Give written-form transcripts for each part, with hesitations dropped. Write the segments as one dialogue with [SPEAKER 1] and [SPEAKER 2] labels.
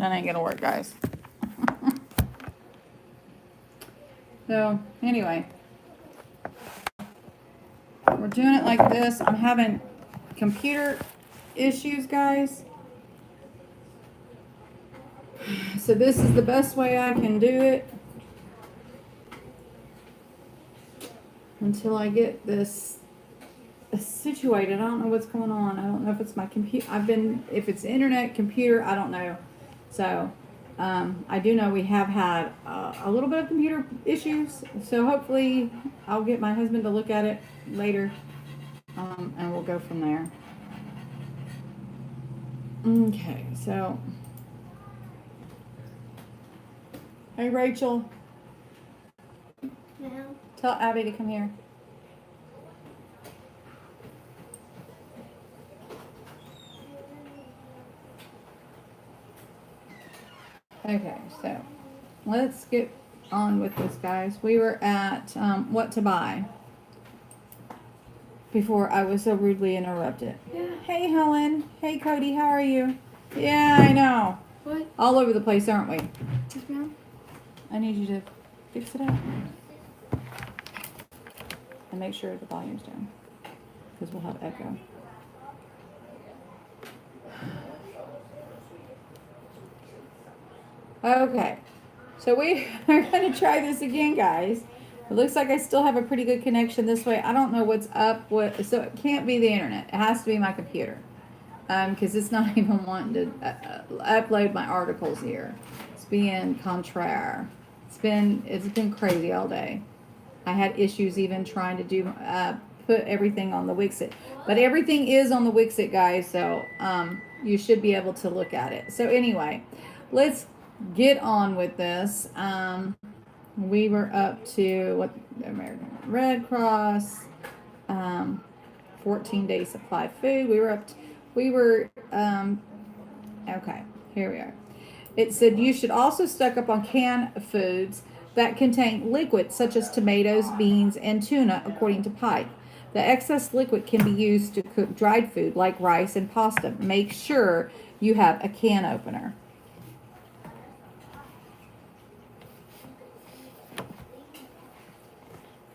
[SPEAKER 1] That ain't gonna work, guys. So, anyway. We're doing it like this. I'm having computer issues, guys. So this is the best way I can do it until I get this situated. I don't know what's going on. I don't know if it's my computer. If it's internet, computer, I don't know. So I do know we have had a little bit of computer issues. So hopefully I'll get my husband to look at it later, and we'll go from there. Okay, so hey Rachel.
[SPEAKER 2] No.
[SPEAKER 1] Tell Abby to come here. Okay, so let's get on with this, guys. We were at what to buy before I was so rudely interrupted.
[SPEAKER 2] Yeah.
[SPEAKER 1] Hey, Helen. Hey, Cody. How are you? Yeah, I know.
[SPEAKER 2] What?
[SPEAKER 1] All over the place, aren't we?
[SPEAKER 2] Yes, ma'am.
[SPEAKER 1] I need you to fix it up and make sure the volume's down because we'll have echo. Okay, so we are going to try this again, guys. It looks like I still have a pretty good connection this way. I don't know what's up. So it can't be the internet. It has to be my computer, because it's not even wanting to upload my articles here. It's being contraire. It's been crazy all day. I had issues even trying to do put everything on the Wixit, but everything is on the Wixit, guys. So you should be able to look at it. So anyway, let's get on with this. We were up to what the American Red Cross, 14-day supply food. Okay, here we are. It said you should also stock up on canned foods that contain liquids such as tomatoes, beans, and tuna, according to Pike. The excess liquid can be used to cook dried food like rice and pasta. Make sure you have a can opener.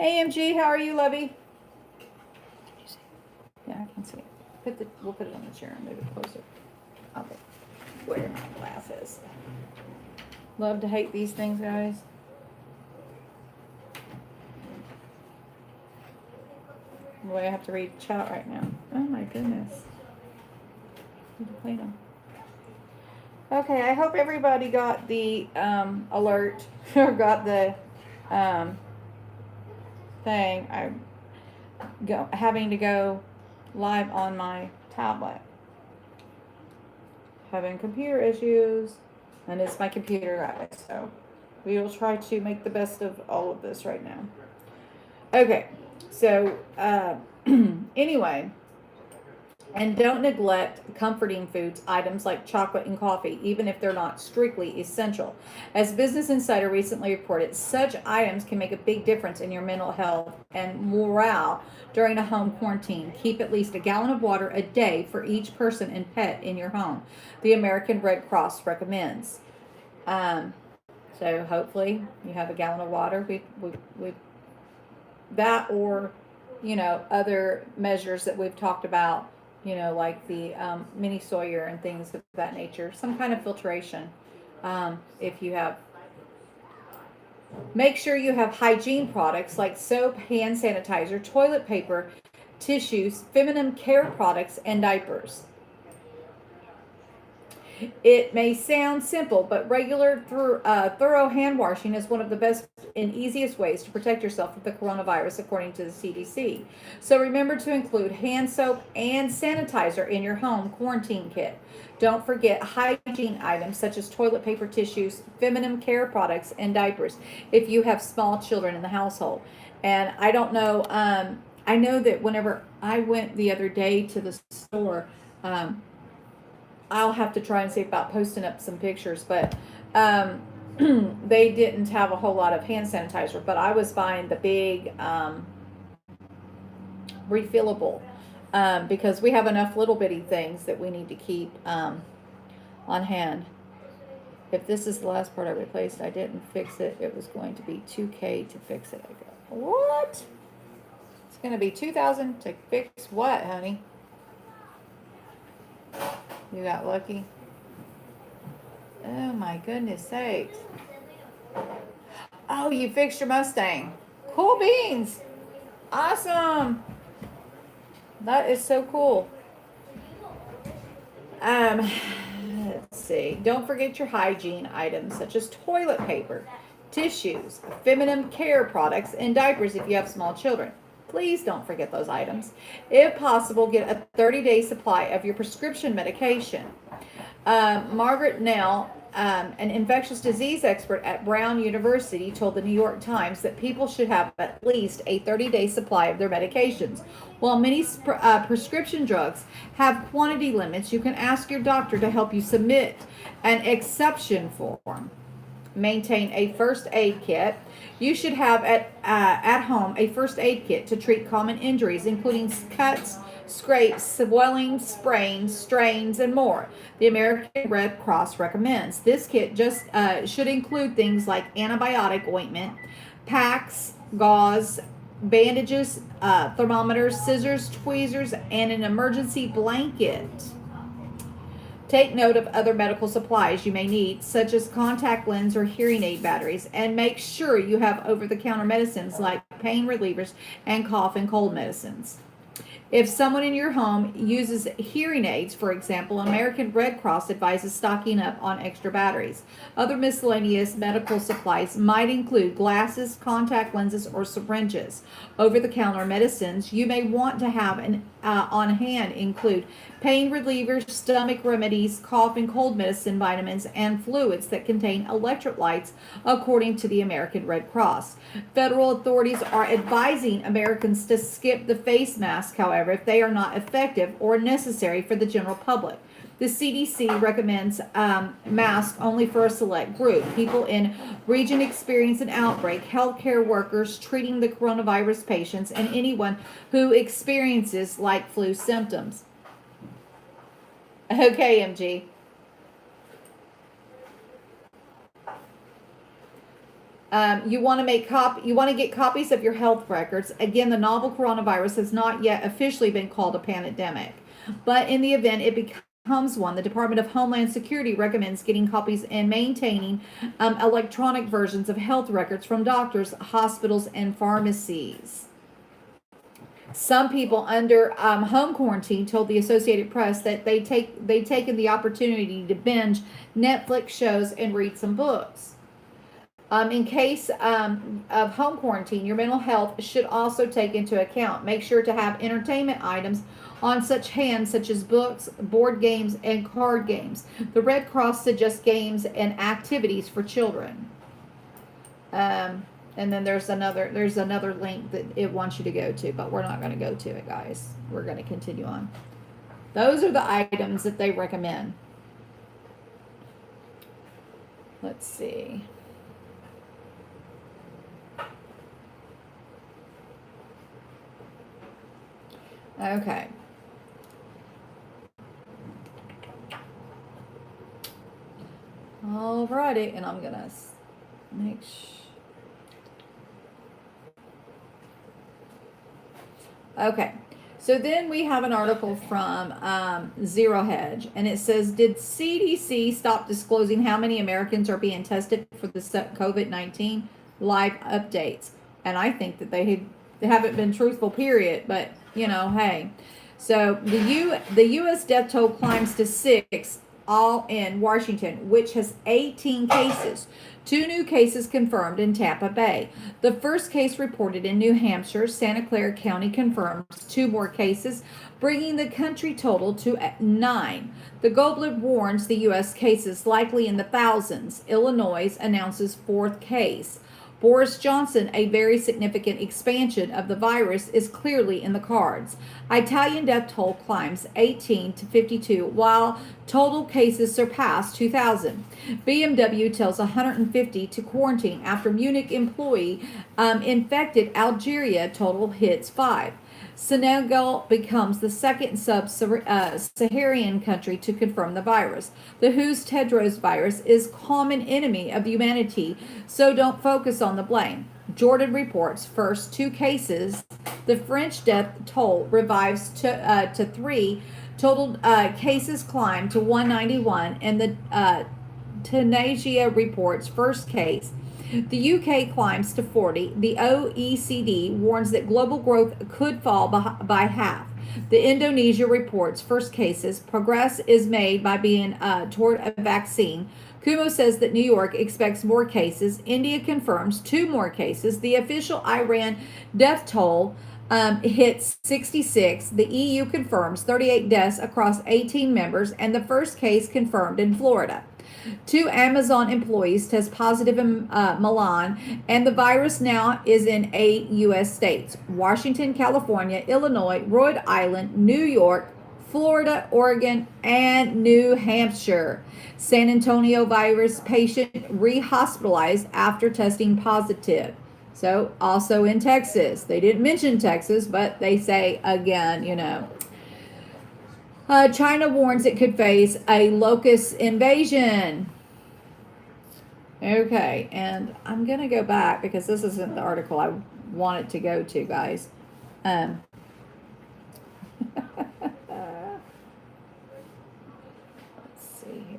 [SPEAKER 1] Hey MG, how are you, lovey? Yeah, I can see it. We'll put it on the chair and move it closer. Okay. Where are my glasses? Love to hate these things, guys. Boy, I have to read chat right now. Oh my goodness. Need to clean them. Okay, I hope everybody got the alert or got the thing. I'm having to go live on my tablet. Having computer issues, and it's my computer, guys. So we will try to make the best of all of this right now. Okay, so anyway, and don't neglect comforting foods, items like chocolate and coffee, even if they're not strictly essential. As Business Insider recently reported, such items can make a big difference in your mental health and morale during a home quarantine. Keep at least a gallon of water a day for each person and pet in your home, the American Red Cross recommends. So hopefully you have a gallon of water. We that, or other measures that we've talked about, like the mini Sawyer and things of that nature. Some kind of filtration. If you have, make sure you have hygiene products like soap, hand sanitizer, toilet paper, tissues, feminine care products, and diapers. It may sound simple, but regular thorough hand washing is one of the best and easiest ways to protect yourself from the coronavirus, according to the CDC. So remember to include hand soap and sanitizer in your home quarantine kit. Don't forget hygiene items such as toilet paper, tissues, feminine care products, and diapers if you have small children in the household. And I don't know, I know that whenever I went the other day to the store, I'll have to try and see about posting up some pictures, but they didn't have a whole lot of hand sanitizer, but I was buying the big refillable because we have enough little bitty things that we need to keep on hand. If this is the last part I replaced, I didn't fix it. It was going to be 2K to fix it. I go, what? It's going to be 2,000 to fix what, honey? You got lucky? Oh my goodness sakes. Oh, you fixed your Mustang. Cool beans. Awesome. That is so cool. Let's see. Don't forget your hygiene items such as toilet paper, tissues, feminine care products, and diapers if you have small children. Please don't forget those items. If possible, get a 30-day supply of your prescription medication. Margaret Nell, an infectious disease expert at Brown University, told the New York Times that people should have at least a 30-day supply of their medications. While many prescription drugs have quantity limits, you can ask your doctor to help you submit an exception form. Maintain a first aid kit. You should have at home a first aid kit to treat common injuries, including cuts, scrapes, swelling, sprains, strains, and more. The American Red Cross recommends this kit just should include things like antibiotic ointment, packs, gauze, bandages, thermometers, scissors, tweezers, and an emergency blanket. Take note of other medical supplies you may need, such as contact lens or hearing aid batteries, and make sure you have over-the-counter medicines like pain relievers and cough and cold medicines. If someone in your home uses hearing aids, for example, American Red Cross advises stocking up on extra batteries. Other miscellaneous medical supplies might include glasses, contact lenses, or syringes. Over-the-counter medicines you may want to have on hand include pain relievers, stomach remedies, cough and cold medicine, vitamins, and fluids that contain electrolytes, according to the American Red Cross. Federal authorities are advising Americans to skip the face mask, however, if they are not effective or necessary for the general public. The CDC recommends masks only for a select group. People in region experience an outbreak, healthcare workers treating the coronavirus patients, and anyone who experiences like flu symptoms. Okay, MG. You want to get copies of your health records. Again, the novel coronavirus has not yet officially been called a pandemic, but in the event it becomes one, the Department of Homeland Security recommends getting copies and maintaining electronic versions of health records from doctors, hospitals, and pharmacies. Some people under home quarantine told the Associated Press that they'd taken the opportunity to binge Netflix shows and read some books. In case of home quarantine, your mental health should also take into account. Make sure to have entertainment items on such hands such as books, board games, and card games. The Red Cross suggests games and activities for children. And then there's another link that it wants you to go to, but we're not going to go to it, guys. We're going to continue on. Those are the items that they recommend. Let's see. Okay. Alrighty, and I'm gonna make sure. Okay, so then we have an article from Zero Hedge, and it says, did CDC stop disclosing how many Americans are being tested for the COVID-19? Live updates. And I think that they haven't been truthful, period, but, you know, hey. So the U.S. death toll climbs to 6, all in Washington, which has 18 cases. 2 new cases confirmed in Tampa Bay. The first case reported in New Hampshire. Santa Clara County confirms 2 more cases, bringing the country total to 9. The Goblet warns the U.S. cases likely in the thousands. Illinois announces 4th case. Boris Johnson, a very significant expansion of the virus is clearly in the cards. Italian death toll climbs 18 to 52, while total cases surpass 2,000. BMW tells 150 to quarantine after Munich employee infected. Algeria total hits 5. Senegal becomes the second sub-Saharan country to confirm the virus. The WHO's Tedros virus is common enemy of humanity, so don't focus on the blame. Jordan reports first 2 cases. The French death toll revives to 3. Total cases climb to 191, and the Tunisia reports first case. The UK climbs to 40. The OECD warns that global growth could fall by half. The Indonesia reports first cases. Progress is made by being toward a vaccine. Kumo says that New York expects more cases. India confirms 2 more cases. The official Iran death toll hits 66. The EU confirms 38 deaths across 18 members, and the first case confirmed in Florida. 2 Amazon employees test positive in Milan, and the virus now is in 8 U.S. states: Washington, California, Illinois, Rhode Island, New York, Florida, Oregon, and New Hampshire. San Antonio virus patient rehospitalized after testing positive. So, also in Texas. They didn't mention Texas, but they say again, China warns it could face a locust invasion. Okay, and I'm going to go back because this isn't the article I wanted to go to, guys. Let's see here.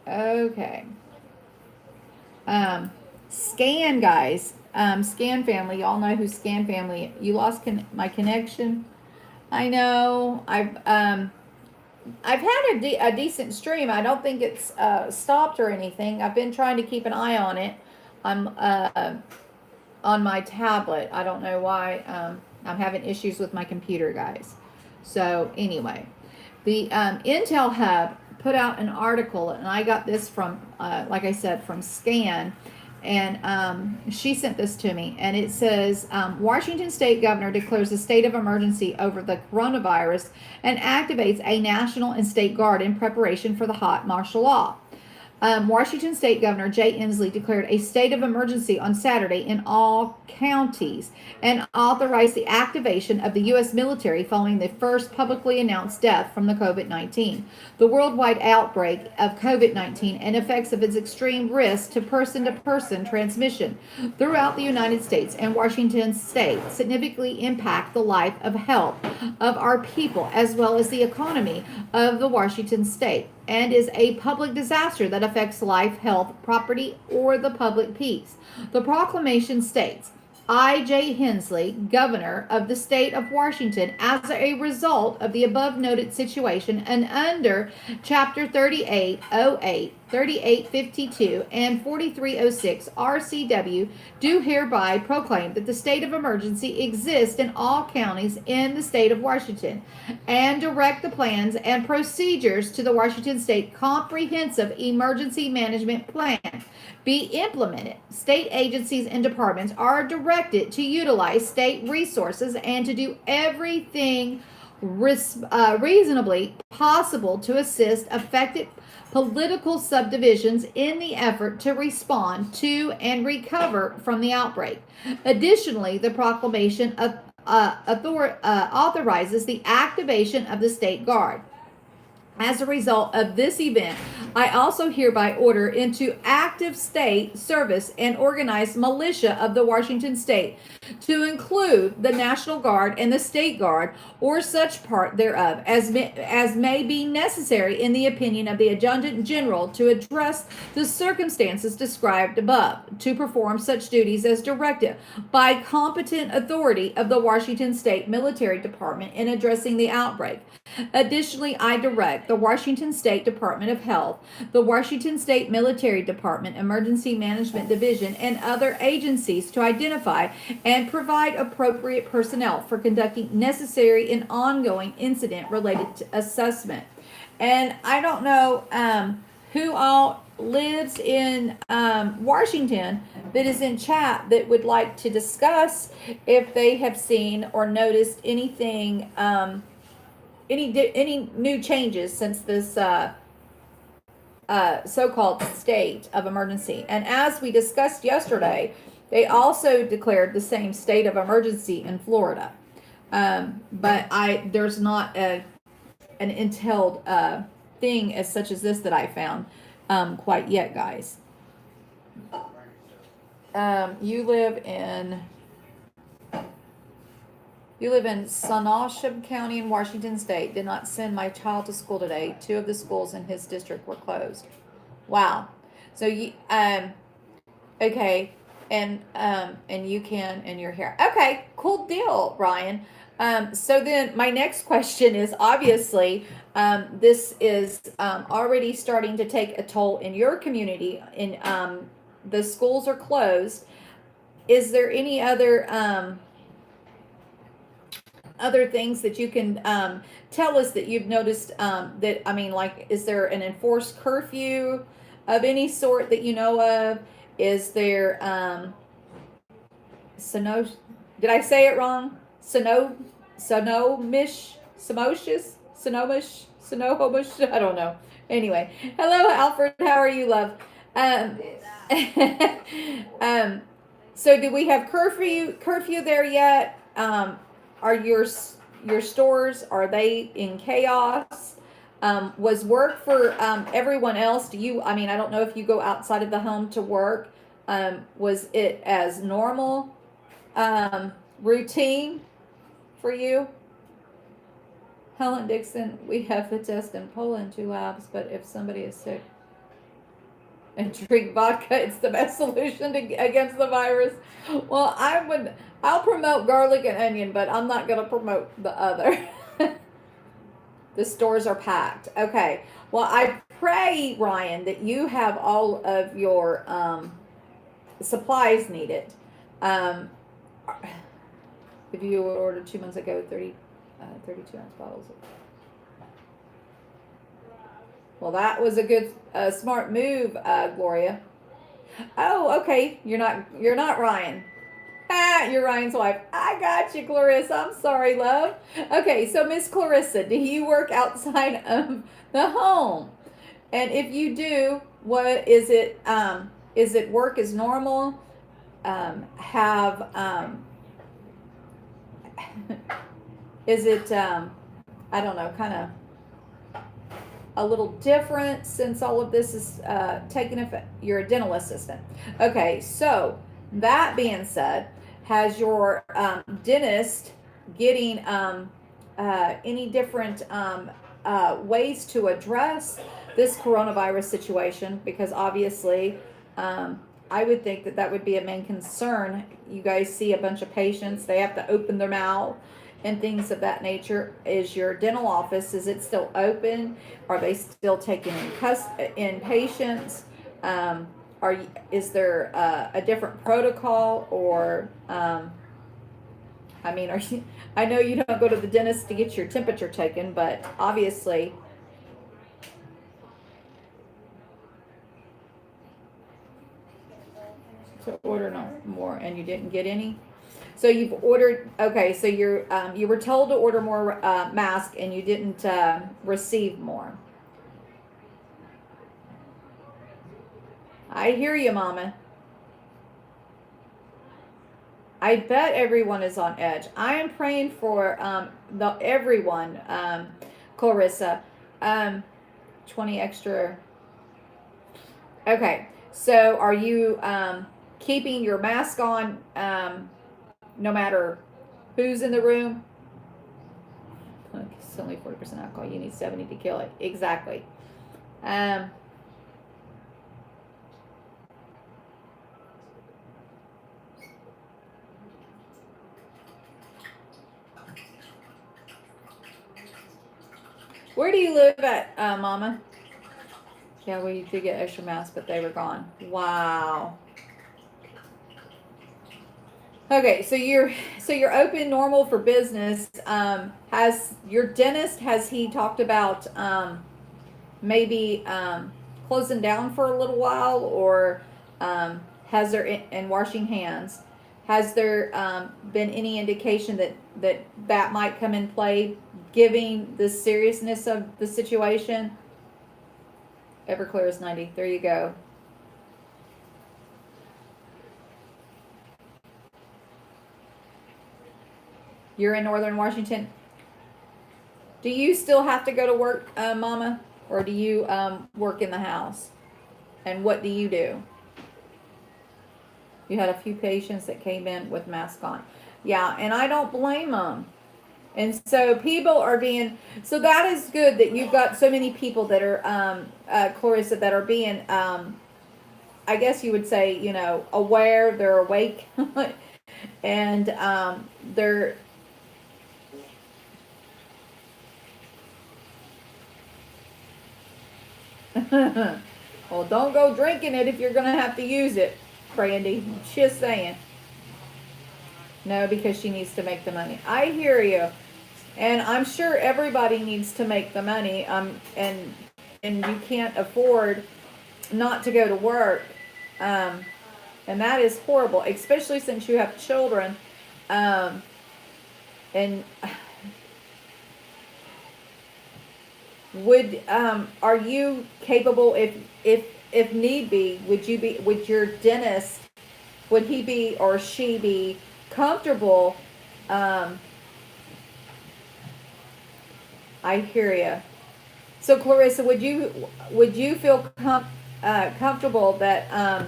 [SPEAKER 1] Okay. Scan, guys. Scan family. Y'all know who Scan family. You lost my connection. I know. I've had a decent stream. I don't think it's stopped or anything. I've been trying to keep an eye on it. I'm on my tablet. I don't know why. I'm having issues with my computer, guys. So anyway, the Intel Hub put out an article, and I got this from, like I said, from Scan, and she sent this to me, and it says, Washington State Governor declares a state of emergency over the coronavirus and activates a national and state guard in preparation for the hot martial law. Washington State Governor Jay Inslee declared a state of emergency on Saturday in all counties and authorized the activation of the U.S. military following the first publicly announced death from the COVID-19. The worldwide outbreak of COVID-19 and effects of its extreme risk to person-to-person transmission throughout the United States and Washington State significantly impact the life of health of our people as well as the economy of the Washington State, and is a public disaster that affects life, health, property, or the public peace. The proclamation states, I, Jay Inslee, Governor of the State of Washington, as a result of the above noted situation and under Chapter 3808, 3852, and 4306 RCW, do hereby proclaim that the state of emergency exists in all counties in the state of Washington, and direct the plans and procedures to the Washington State Comprehensive Emergency Management Plan be implemented. State agencies and departments are directed to utilize state resources and to do everything reasonably possible to assist affected political subdivisions in the effort to respond to and recover from the outbreak. Additionally, the proclamation authorizes the activation of the State Guard. As a result of this event, I also hereby order into active state service and organized militia of the Washington State to include the National Guard and the State Guard or such part thereof as may be necessary in the opinion of the Adjutant General to address the circumstances described above, to perform such duties as directed by competent authority of the Washington State Military Department in addressing the outbreak. Additionally, I direct direct the Washington State Department of Health, the Washington State Military Department Emergency Management Division, and other agencies to identify and provide appropriate personnel for conducting necessary and ongoing incident-related assessment. And I don't know who all lives in Washington that is in chat that would like to discuss if they have seen or noticed anything, any new changes since this so-called state of emergency. And as we discussed yesterday, they also declared the same state of emergency in Florida. But there's not an entailed thing as such as this that I found quite yet, guys. You live in Sonashib County in Washington State. Did not send my child to school today. 2 of the schools in his district were closed. Wow. So you okay, and you can, and you're here. Okay, cool deal, Ryan. So then my next question is, obviously, this is already starting to take a toll in your community. In the schools are closed. Is there any other things that you can tell us that you've noticed that, I mean, like, is there an enforced curfew of any sort that you know of? Is there did I say it wrong? Sonomish, I don't know. Anyway, hello, Alfred. How are you, love? So do we have curfew there yet? Are your stores, are they in chaos? Was work for everyone else? I mean, I don't know if you go outside of the home to work. Was it as normal routine for you? Helen Dixon, we have the test in Poland, 2 labs, but if somebody is sick and drink vodka, it's the best solution against the virus. Well, I'll promote garlic and onion, but I'm not going to promote the other. The stores are packed. Okay. Well, I pray, Ryan, that you have all of your supplies needed. If you ordered 2 months ago, 32 ounce bottles. Well, that was a good, smart move, Gloria. Oh, okay. You're not Ryan. You're Ryan's wife. I got you, Clarissa. I'm sorry, love. Okay, so Miss Clarissa, do you work outside of the home? And if you do, what is it? Is it work as normal? Is it, I don't know, kind of a little different since all of this is taking effect? You're a dental assistant. Okay, so that being said, has your dentist getting any different ways to address this coronavirus situation? Because obviously, I would think that would be a main concern. You guys see a bunch of patients, they have to open their mouth and things of that nature. Is your dental office, is it still open? Are they still taking in patients? Is there a different protocol, or I mean, I know you don't go to the dentist to get your temperature taken, but obviously to order no more, and you didn't get any. So you've ordered, okay, so you were told to order more masks, and you didn't receive more. I hear you, Mama. I bet everyone is on edge. I am praying for everyone, Clarissa. 20 extra. Okay, so are you keeping your mask on no matter who's in the room? It's only 40% alcohol. You need 70 to kill it. Exactly. Where do you live at, Mama? Yeah, we did get extra masks, but they were gone. Wow. Okay, so you're open normal for business. Has your dentist, has he talked about maybe closing down for a little while, or has there, and washing hands? Has there been any indication that might come in play, giving the seriousness of the situation? Everclear is 90. There you go. You're in Northern Washington. Do you still have to go to work, Mama, or do you work in the house? And what do you do? You had a few patients that came in with masks on. Yeah, and I don't blame them. And so people are being, so that is good that you've got so many people that are, Clarissa, that are being, I guess you would say, aware, they're awake, and they're, well, don't go drinking it if you're going to have to use it, Brandy. Just saying. No, because she needs to make the money. I hear you. And I'm sure everybody needs to make the money. And you can't afford not to go to work. And that is horrible, especially since you have children. And would are you capable, if need be, would your dentist, would he be or she be comfortable? I hear you. So Clarissa, would you feel comfortable that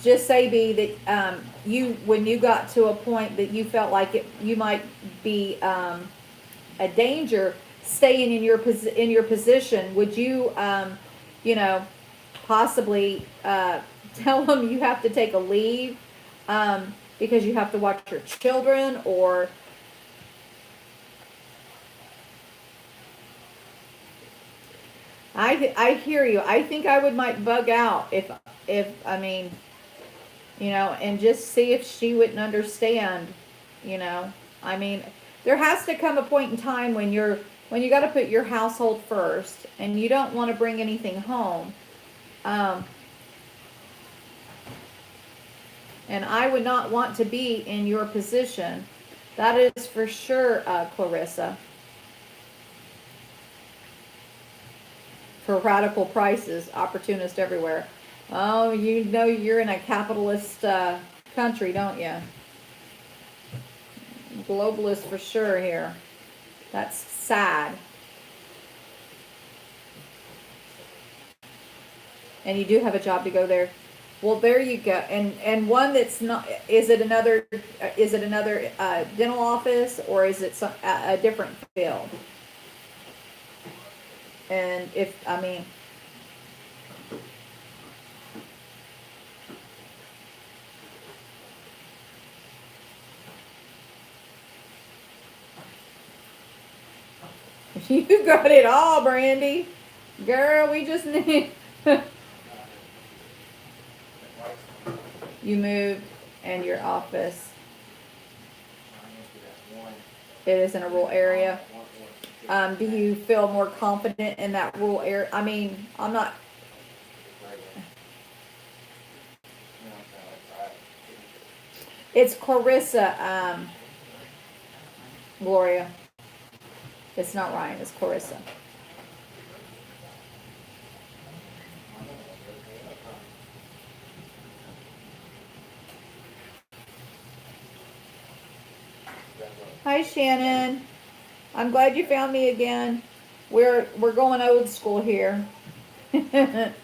[SPEAKER 1] just say be that you, when you got to a point that you felt like you might be a danger staying in your position, would you possibly tell them you have to take a leave because you have to watch your children? Or I hear you. I think I might bug out if I mean, and just see if she wouldn't understand. I mean, there has to come a point in time when you got to put your household first, and you don't want to bring anything home. And I would not want to be in your position. That is for sure, Clarissa. For radical prices, opportunist everywhere. Oh, you're in a capitalist country, don't you? Globalist for sure here. That's sad. And you do have a job to go there. Well, there you go. And one that's not, is it another dental office, or is it a different field? And you got it all, Brandy. Girl, we just need. You moved, and your office, it is in a rural area. Do you feel more confident in that rural area? I mean, I'm not. It's Clarissa, Gloria. It's not Ryan, it's Clarissa. Hi, Shannon. I'm glad you found me again. We're going old school here. And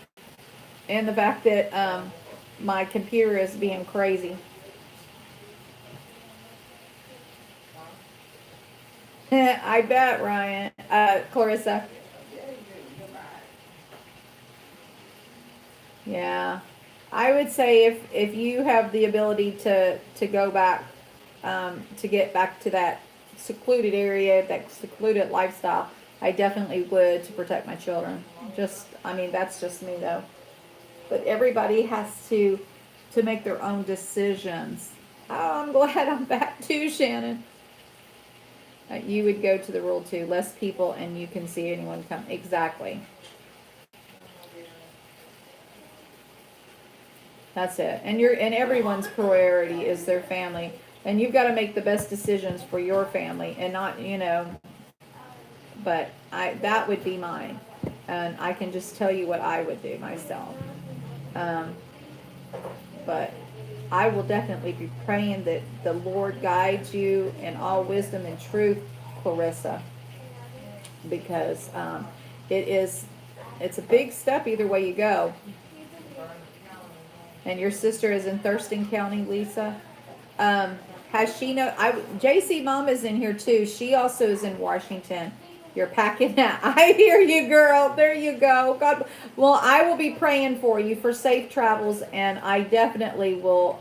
[SPEAKER 1] the fact that my computer is being crazy. I bet, Ryan. Clarissa. Yeah. I would say if you have the ability to go back, to get back to that secluded area, that secluded lifestyle, I definitely would to protect my children. Just, I mean, that's just me though. But everybody has to make their own decisions. Oh, I'm glad I'm back too, Shannon. You would go to the rule too. Less people, and you can see anyone come. Exactly. That's it. And everyone's priority is their family. And you've got to make the best decisions for your family and not, but that would be mine. And I can just tell you what I would do myself. But I will definitely be praying that the Lord guides you in all wisdom and truth, Clarissa, because it's a big step either way you go. And your sister is in Thurston County, Lisa. Has she JC Mom is in here too. She also is in Washington. You're packing that. I hear you, girl. There you go. God. Well, I will be praying for you for safe travels, and I definitely will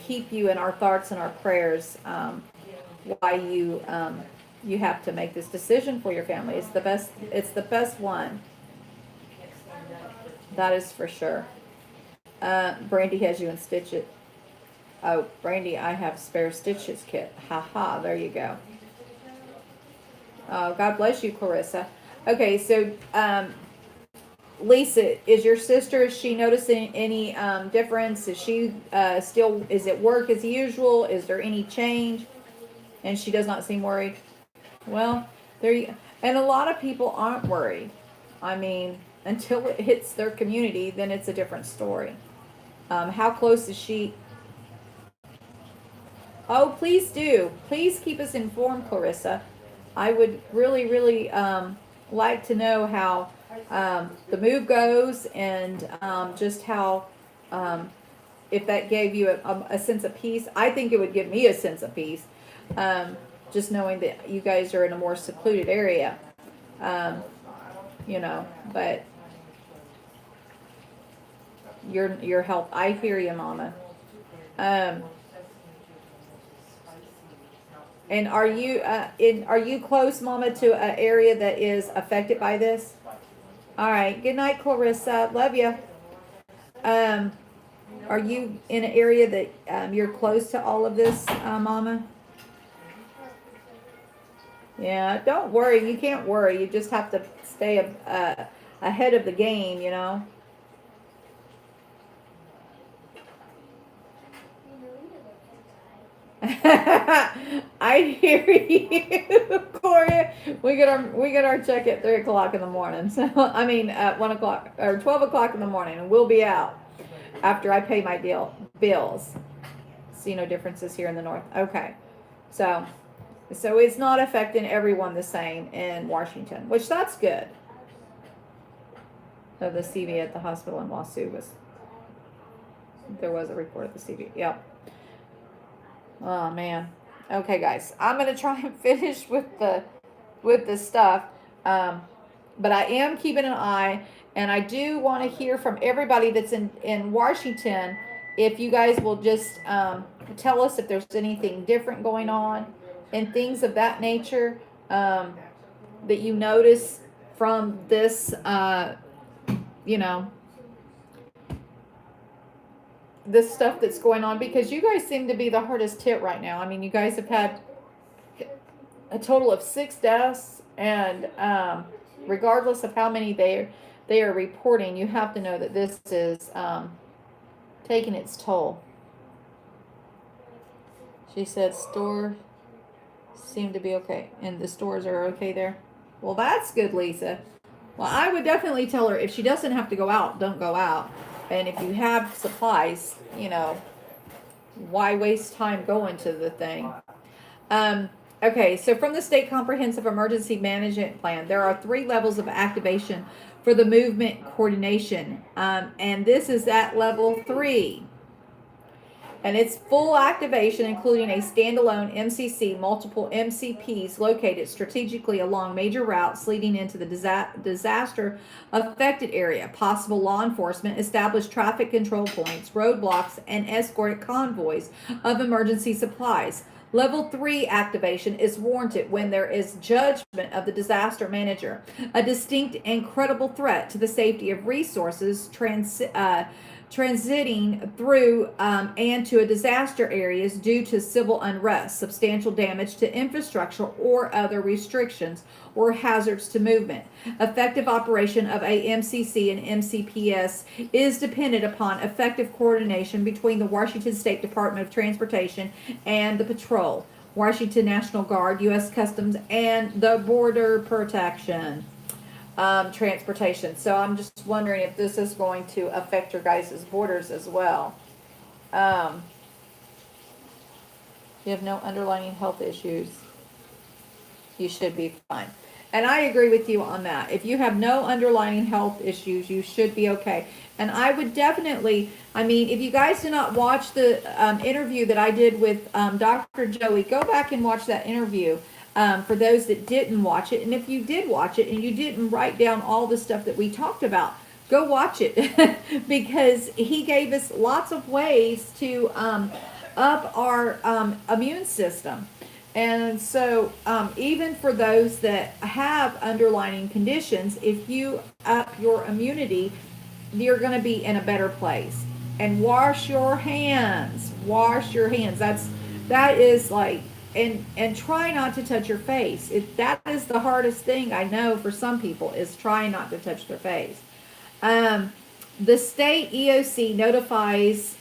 [SPEAKER 1] keep you in our thoughts and our prayers. Why you have to make this decision for your family. It's the best. It's the best one. That is for sure. Brandy has you in Stitch It. Oh, Brandy, I have spare Stitches kit. Ha. There you go. Oh, God bless you, Clarissa. Okay, so Lisa, is your sister, is she noticing any difference? Is she still, is it work as usual? Is there any change? And she does not seem worried? Well, and a lot of people aren't worried. I mean, until it hits their community, then it's a different story. How close is she? Oh, please do. Please keep us informed, Clarissa. I would really, really like to know how the move goes, and just how, if that gave you a sense of peace. I think it would give me a sense of peace, just knowing that you guys are in a more secluded area, but your health. I hear you, Mama. And are you close, Mama, to an area that is affected by this? All right. Good night, Clarissa. Love you. Are you in an area that you're close to all of this, Mama? Yeah. Don't worry. You can't worry. You just have to stay ahead of the game, I hear you, Corey. We get our check at 3:00 in the morning. So I mean, at 1:00 or 12:00 in the morning, and we'll be out after I pay my bills. See no differences here in the north. Okay, so it's not affecting everyone the same in Washington, which that's good. So the CV at the hospital in Wasu there was a report at the CV. Yep. Oh man. Okay, guys, I'm gonna try and finish with the stuff, but I am keeping an eye, and I do want to hear from everybody that's in Washington. If you guys will just tell us if there's anything different going on and things of that nature, that you notice from this, this stuff that's going on, because you guys seem to be the hardest hit right now. I mean, you guys have had a total of 6 deaths, and regardless of how many they are reporting, you have to know that this is taking its toll. She said store seem to be okay, and the stores are okay there. Well, that's good, Lisa. Well, I would definitely tell her, if she doesn't have to go out, don't go out. And if you have supplies, why waste time going to the thing? Okay, so from the State Comprehensive Emergency Management Plan, there are 3 levels of activation for the movement coordination. And this is at level 3. And its full activation, including a standalone MCC, multiple MCPs located strategically along major routes leading into the disaster affected area, possible law enforcement, established traffic control points, roadblocks, and escorted convoys of emergency supplies. Level 3 activation is warranted when there is judgment of the disaster manager, a distinct and credible threat to the safety of resources transiting through and to a disaster areas due to civil unrest, substantial damage to infrastructure, or other restrictions or hazards to movement. Effective operation of a MCC and MCPS is dependent upon effective coordination between the Washington State Department of Transportation and the patrol, Washington National Guard, U.S. Customs, and the Border Protection. Transportation. So I'm just wondering if this is going to affect your guys' borders as well. You have no underlying health issues. You should be fine. And I agree with you on that. If you have no underlying health issues, you should be okay. And I would definitely, I mean, if you guys did not watch the interview that I did with Dr. Joey, go back and watch that interview. For those that didn't watch it, and if you did watch it and you didn't write down all the stuff that we talked about, go watch it because he gave us lots of ways to up our immune system. And so even for those that have underlying conditions, if you up your immunity, you're going to be in a better place. And wash your hands. Wash your hands. That is like, and try not to touch your face. That is the hardest thing I know for some people, is trying not to touch their face. The state EOC notifies,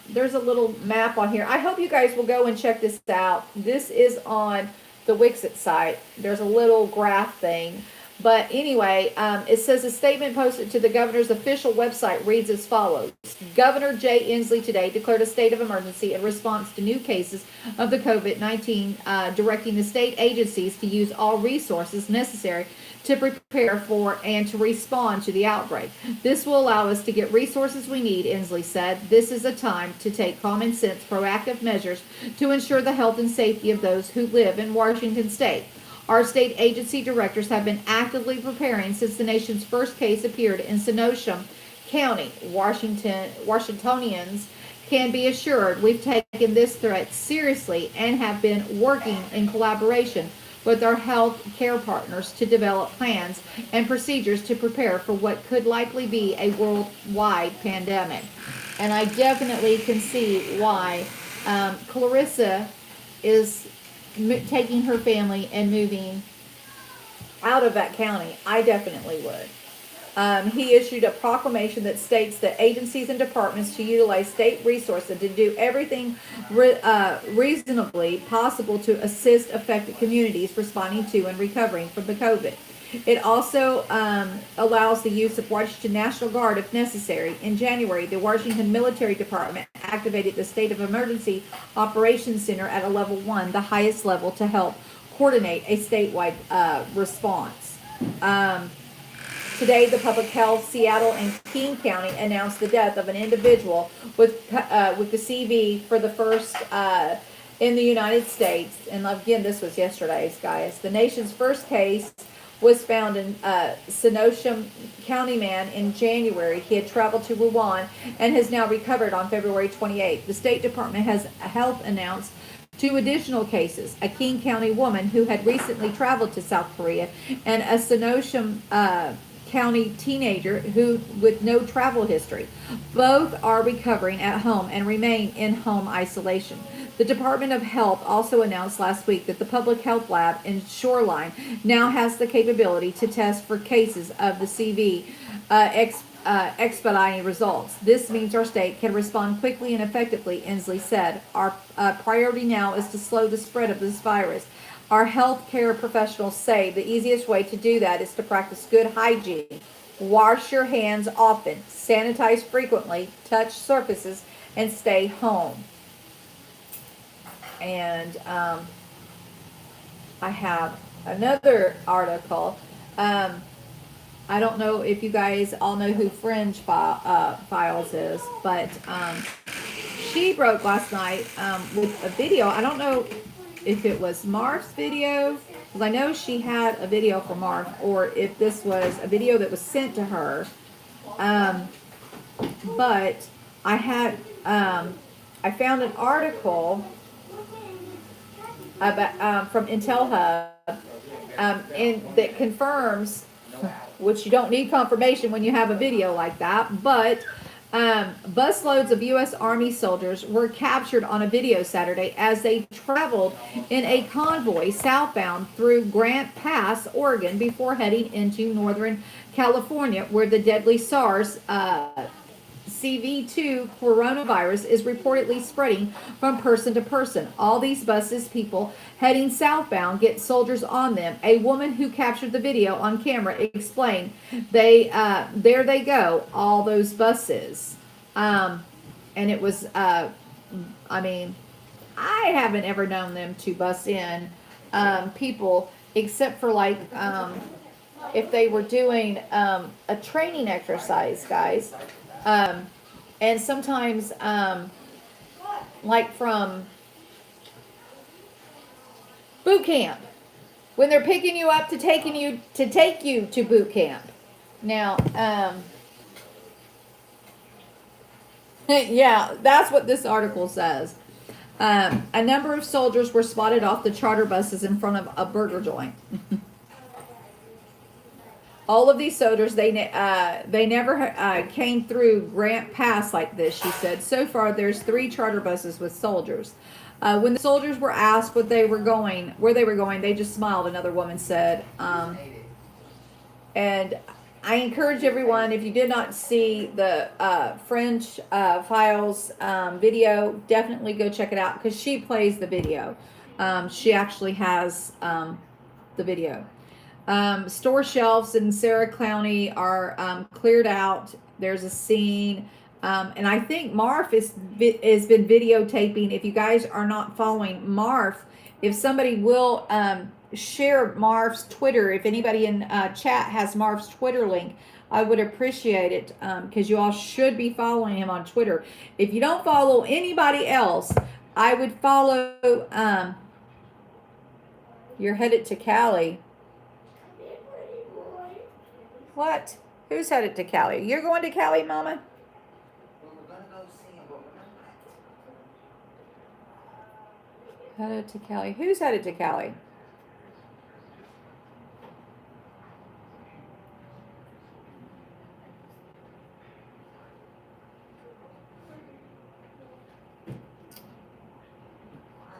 [SPEAKER 1] there's a little map on here. I hope you guys will go and check this out. This is on the Wixit site. There's a little graph thing. But anyway, it says a statement posted to the governor's official website reads as follows. Governor Jay Inslee today declared a state of emergency in response to new cases of the COVID-19, directing the state agencies to use all resources necessary to prepare for and to respond to the outbreak. This will allow us to get resources we need, Inslee said. This is a time to take common sense, proactive measures to ensure the health and safety of those who live in Washington state. Our state agency directors have been actively preparing since the nation's first case appeared in Kenosha County. Washingtonians can be assured we've taken this threat seriously and have been working in collaboration with our health care partners to develop plans and procedures to prepare for what could likely be a worldwide pandemic. And I definitely can see why Clarissa is taking her family and moving out of that county. I definitely would. He issued a proclamation that states that agencies and departments to utilize state resources to do everything reasonably possible to assist affected communities responding to and recovering from the COVID. It also allows the use of Washington National Guard if necessary. In January, the Washington Military Department activated the State of Emergency Operations Center at a level 1, the highest level, to help coordinate a statewide response. Today, the Public Health, Seattle, and King County announced the death of an individual with the CV for the first in the United States. And again, this was yesterday's, guys. The nation's first case was found in Kenosha County man in January. He had traveled to Wuhan and has now recovered on February 28th. The State Department has Health announced 2 additional cases, a King County woman who had recently traveled to South Korea and a Kenosha County teenager who with no travel history. Both are recovering at home and remain in home isolation. The Department of Health also announced last week that the Public Health Lab in Shoreline now has the capability to test for cases of the CV expediting results. This means our state can respond quickly and effectively, Inslee said. Our priority now is to slow the spread of this virus. Our healthcare professionals say the easiest way to do that is to practice good hygiene. Wash your hands often, sanitize frequently, touch surfaces, and stay home. And I have another article. I don't know if you guys all know who Fringe Files is, but she broke last night with a video. I don't know if it was Marf's video, because I know she had a video for Marf, or if this was a video that was sent to her. But I had I found an article about from Intel Hub, and that confirms, which you don't need confirmation when you have a video like that, but busloads of U.S. Army soldiers were captured on a video Saturday as they traveled in a convoy southbound through Grant Pass, Oregon, before heading into northern California, where the deadly SARS CV2 coronavirus is reportedly spreading from person to person. All these buses, people heading southbound, get soldiers on them. A woman who captured the video on camera explained, there they go, all those buses. And it was, I mean, I haven't ever known them to bus in people, except for like, if they were doing a training exercise, guys. And sometimes, like from boot camp, when they're picking you up to take you to boot camp. Now, yeah, that's what this article says. A number of soldiers were spotted off the charter buses in front of a burger joint. All of these soldiers, they never came through Grant Pass like this, she said. So far, there's 3 charter buses with soldiers. When the soldiers were asked where they were going, they just smiled, another woman said. And I encourage everyone, if you did not see the French Files video, definitely go check it out, because she plays the video. She actually has the video. Store shelves in Sarah County are cleared out. There's a scene. And I think Marf has been videotaping. If you guys are not following Marf, if somebody will share Marf's Twitter, if anybody in chat has Marf's Twitter link, I would appreciate it, because you all should be following him on Twitter. If you don't follow anybody else, I would follow, you're headed to Cali. What? Who's headed to Cali? You're going to Cali, Mama?
[SPEAKER 3] We're gonna go see him, but we're not.
[SPEAKER 1] Headed to Cali. Who's headed to Cali?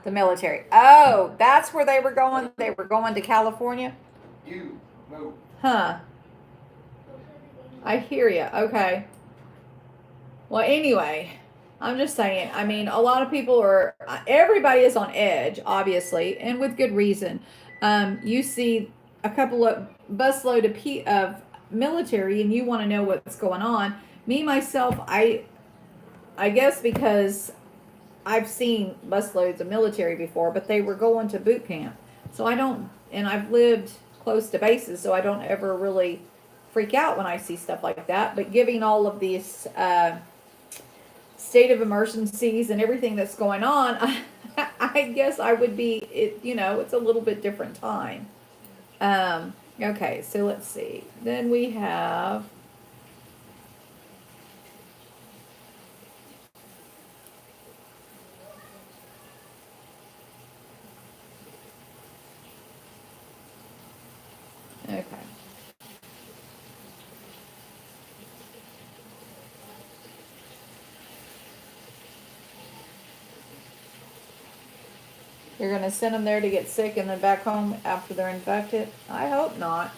[SPEAKER 1] The military. Oh, that's where they were going. They were going to California?
[SPEAKER 3] You move.
[SPEAKER 1] Huh. I hear you. Okay. Well, anyway, I'm just saying, I mean, a lot of people everybody is on edge, obviously, and with good reason. You see a couple of busload of military and you want to know what's going on. Me, myself, I guess because I've seen busloads of military before, but they were going to boot camp. So and I've lived close to bases, so I don't ever really freak out when I see stuff like that. But giving all of these state of emergencies and everything that's going on, I guess I would be, it's a little bit different time. Okay, so let's see. Then we have, okay. You're going to send them there to get sick and then back home after they're infected? I hope not.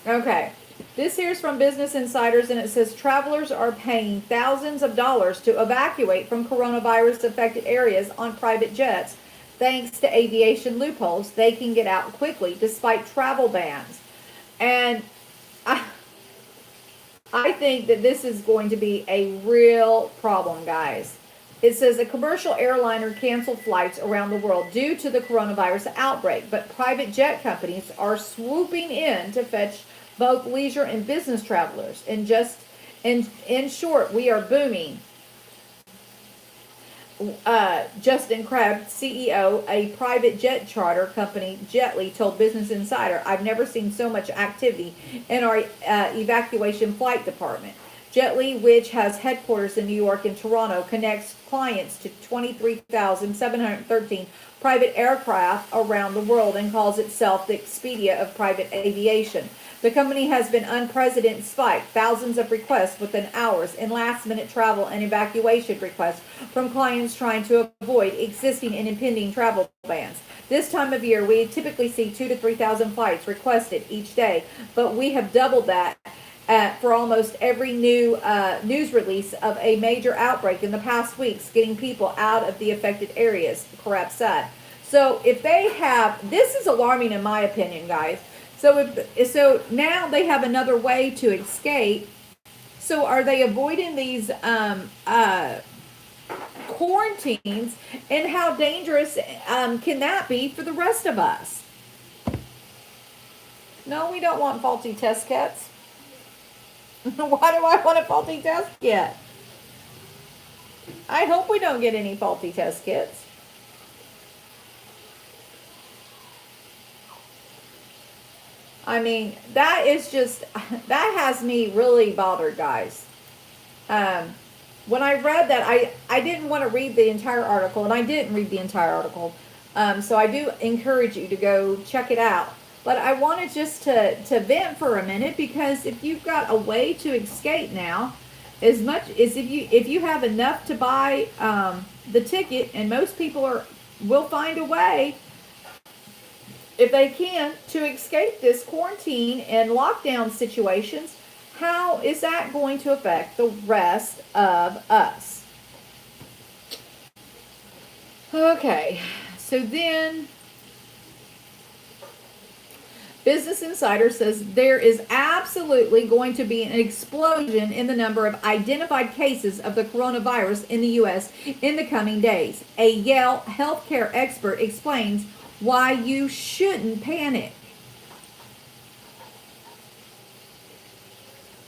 [SPEAKER 1] Okay. This here's from Business Insiders, and it says travelers are paying thousands of dollars to evacuate from coronavirus affected areas on private jets. Thanks to aviation loopholes, they can get out quickly despite travel bans. And I think that this is going to be a real problem, guys. It says a commercial airliner canceled flights around the world due to the coronavirus outbreak, but private jet companies are swooping in to fetch both leisure and business travelers. In short, we are booming. Justin Krebs, CEO, a private jet charter company, Jetly, told Business Insider, "I've never seen so much activity in our evacuation flight department." Jetly, which has headquarters in New York and Toronto, connects clients to 23,713 private aircraft around the world and calls itself the Expedia of private aviation. The company has been unprecedented spike, thousands of requests within hours, and last-minute travel and evacuation requests from clients trying to avoid existing and impending travel bans. This time of year, we typically see 2,000 to 3,000 flights requested each day, but we have doubled that for almost every new news release of a major outbreak in the past weeks, getting people out of the affected areas, Krebs said. So if they have, this is alarming in my opinion, guys. So now they have another way to escape. So are they avoiding these quarantines, and how dangerous can that be for the rest of us? No, we don't want faulty test kits. Why do I want a faulty test kit? I hope we don't get any faulty test kits. I mean, that is just, that has me really bothered, guys. When I read that, I didn't want to read the entire article, and I didn't read the entire article. So I do encourage you to go check it out. But I wanted just to vent for a minute, because if you've got a way to escape now, as much as if you have enough to buy the ticket, and most people will find a way, if they can, to escape this quarantine and lockdown situations, how is that going to affect the rest of us? Okay, so then Business Insider says there is absolutely going to be an explosion in the number of identified cases of the coronavirus in the U.S. in the coming days. A Yale healthcare expert explains why you shouldn't panic.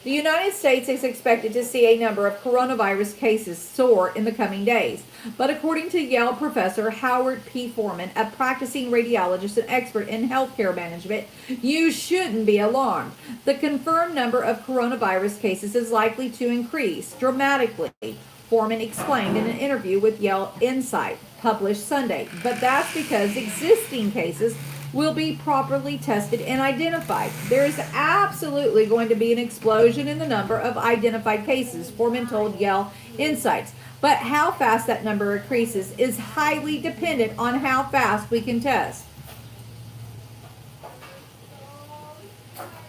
[SPEAKER 1] The United States is expected to see a number of coronavirus cases soar in the coming days. But according to Yale professor Howard P. Foreman, a practicing radiologist and expert in healthcare management, you shouldn't be alarmed. The confirmed number of coronavirus cases is likely to increase dramatically, Foreman explained in an interview with Yale Insight, published Sunday. But that's because existing cases will be properly tested and identified. There is absolutely going to be an explosion in the number of identified cases, Foreman told Yale Insights. But how fast that number increases is highly dependent on how fast we can test.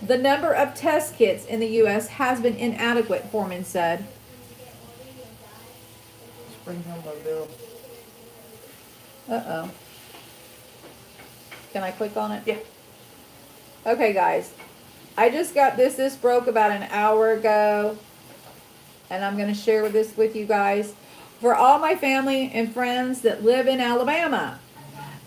[SPEAKER 1] The number of test kits in the U.S. has been inadequate, Foreman said.
[SPEAKER 3] Bring home my bill.
[SPEAKER 1] Uh-oh. Can I click on it?
[SPEAKER 3] Yeah.
[SPEAKER 1] Okay, guys. I just got this. This broke about an hour ago. And I'm going to share this with you guys. For all my family and friends that live in Alabama,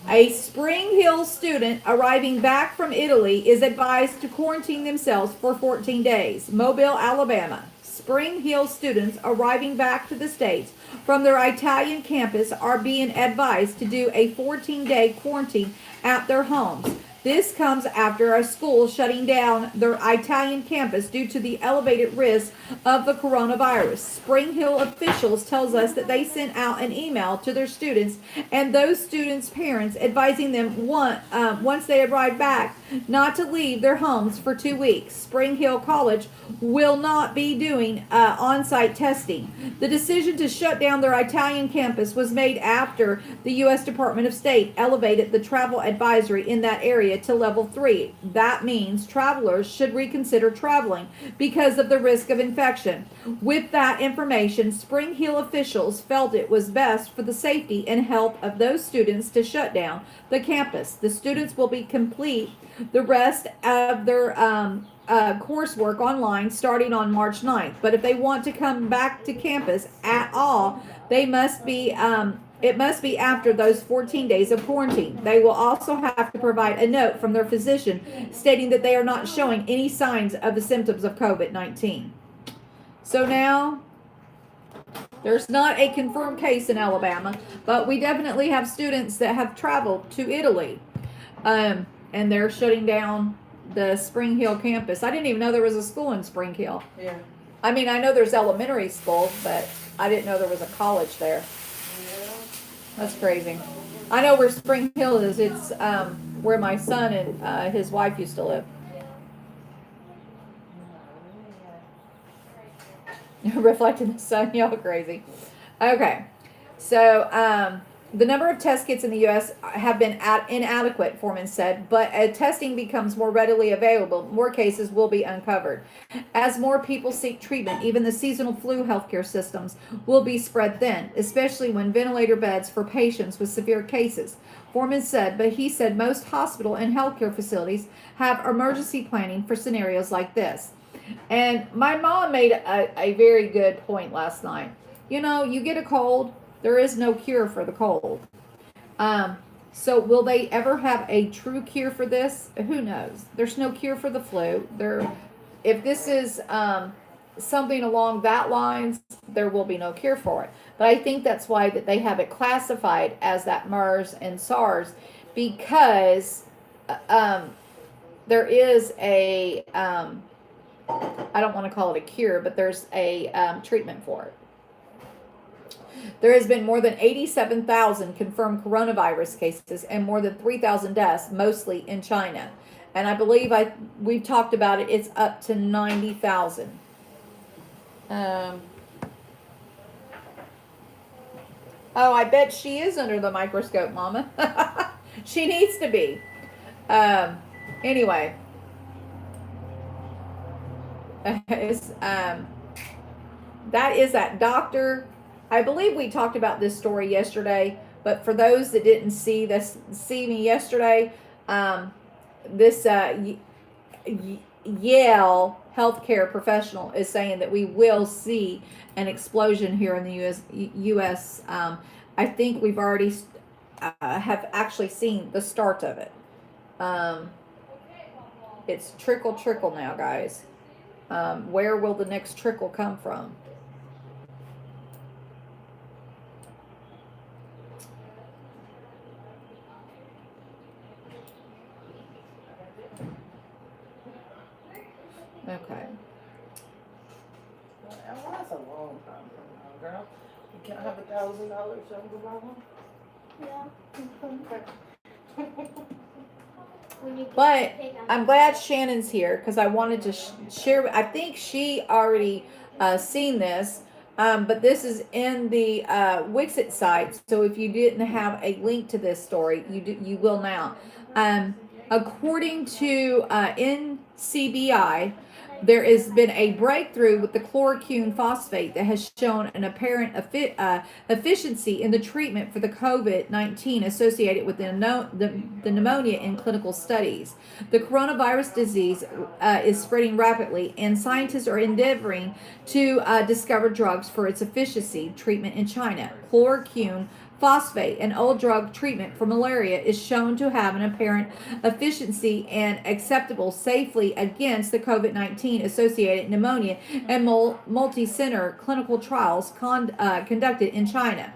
[SPEAKER 1] a Spring Hill student arriving back from Italy is advised to quarantine themselves for 14 days. Mobile, Alabama. Spring Hill students arriving back to the States from their Italian campus are being advised to do a 14-day quarantine at their homes. This comes after a school shutting down their Italian campus due to the elevated risk of the coronavirus. Spring Hill officials tells us that they sent out an email to their students and those students' parents advising them once they arrive back not to leave their homes for 2 weeks. Spring Hill College will not be doing on-site testing. The decision to shut down their Italian campus was made after the U.S. Department of State elevated the travel advisory in that area to level 3. That means travelers should reconsider traveling because of the risk of infection. With that information, Spring Hill officials felt it was best for the safety and health of those students to shut down the campus. The students will be complete the rest of their coursework online starting on March 9th. But if they want to come back to campus at all, they must be it must be after those 14 days of quarantine. They will also have to provide a note from their physician stating that they are not showing any signs of the symptoms of COVID-19. So now There's not a confirmed case in Alabama, but we definitely have students that have traveled to Italy. And they're shutting down the Spring Hill campus. I didn't even know there was a school in Spring Hill.
[SPEAKER 4] Yeah.
[SPEAKER 1] I mean, I know there's elementary schools, but I didn't know there was a college there.
[SPEAKER 4] Yeah.
[SPEAKER 1] That's crazy. I know where Spring Hill is. It's where my son and his wife used to live. Reflecting the sun, y'all crazy. Okay, so the number of test kits in the U.S. have been inadequate, Foreman said, but as testing becomes more readily available, more cases will be uncovered. As more people seek treatment, even the seasonal flu healthcare systems will be spread thin, especially when ventilator beds for patients with severe cases. Foreman said, but he said most hospital and healthcare facilities have emergency planning for scenarios like this. And my mom made a very good point last night. You know, you get a cold, there is no cure for the cold. So will they ever have a true cure for this? Who knows? There's no cure for the flu. If this is something along that lines, there will be no cure for it. But I think that's why that they have it classified as that MERS and SARS, because there is a I don't want to call it a cure, but there's a treatment for it. There has been more than 87,000 confirmed coronavirus cases and more than 3,000 deaths, mostly in China. And I believe we've talked about it. It's up to 90,000. Oh, I bet she is under the microscope, Mama. She needs to be. Anyway. That is that doctor. I believe we talked about this story yesterday, but for those that didn't see me yesterday, this Yale healthcare professional is saying that we will see an explosion here in the U.S. I think we've already have actually seen the start of it. It's trickle now, guys. Where will the next trickle come from? Okay.
[SPEAKER 4] Well, that's a long time from now, girl. You can't have $1,000 show to buy one.
[SPEAKER 2] Yeah. When you
[SPEAKER 1] But
[SPEAKER 2] pick on
[SPEAKER 1] I'm glad Shannon's here because I wanted to share. I think she already seen this, but this is in the Wixit site. So if you didn't have a link to this story, you will now. According to NCBI, there has been a breakthrough with the chloroquine phosphate that has shown an apparent efficiency in the treatment for the COVID-19 associated with the pneumonia in clinical studies. The coronavirus disease is spreading rapidly, and scientists are endeavoring to discover drugs for its efficacy treatment in China. Chloroquine phosphate, an old drug treatment for malaria, is shown to have an apparent efficiency and acceptable safely against the COVID-19 associated pneumonia and multi-center clinical trials conducted in China.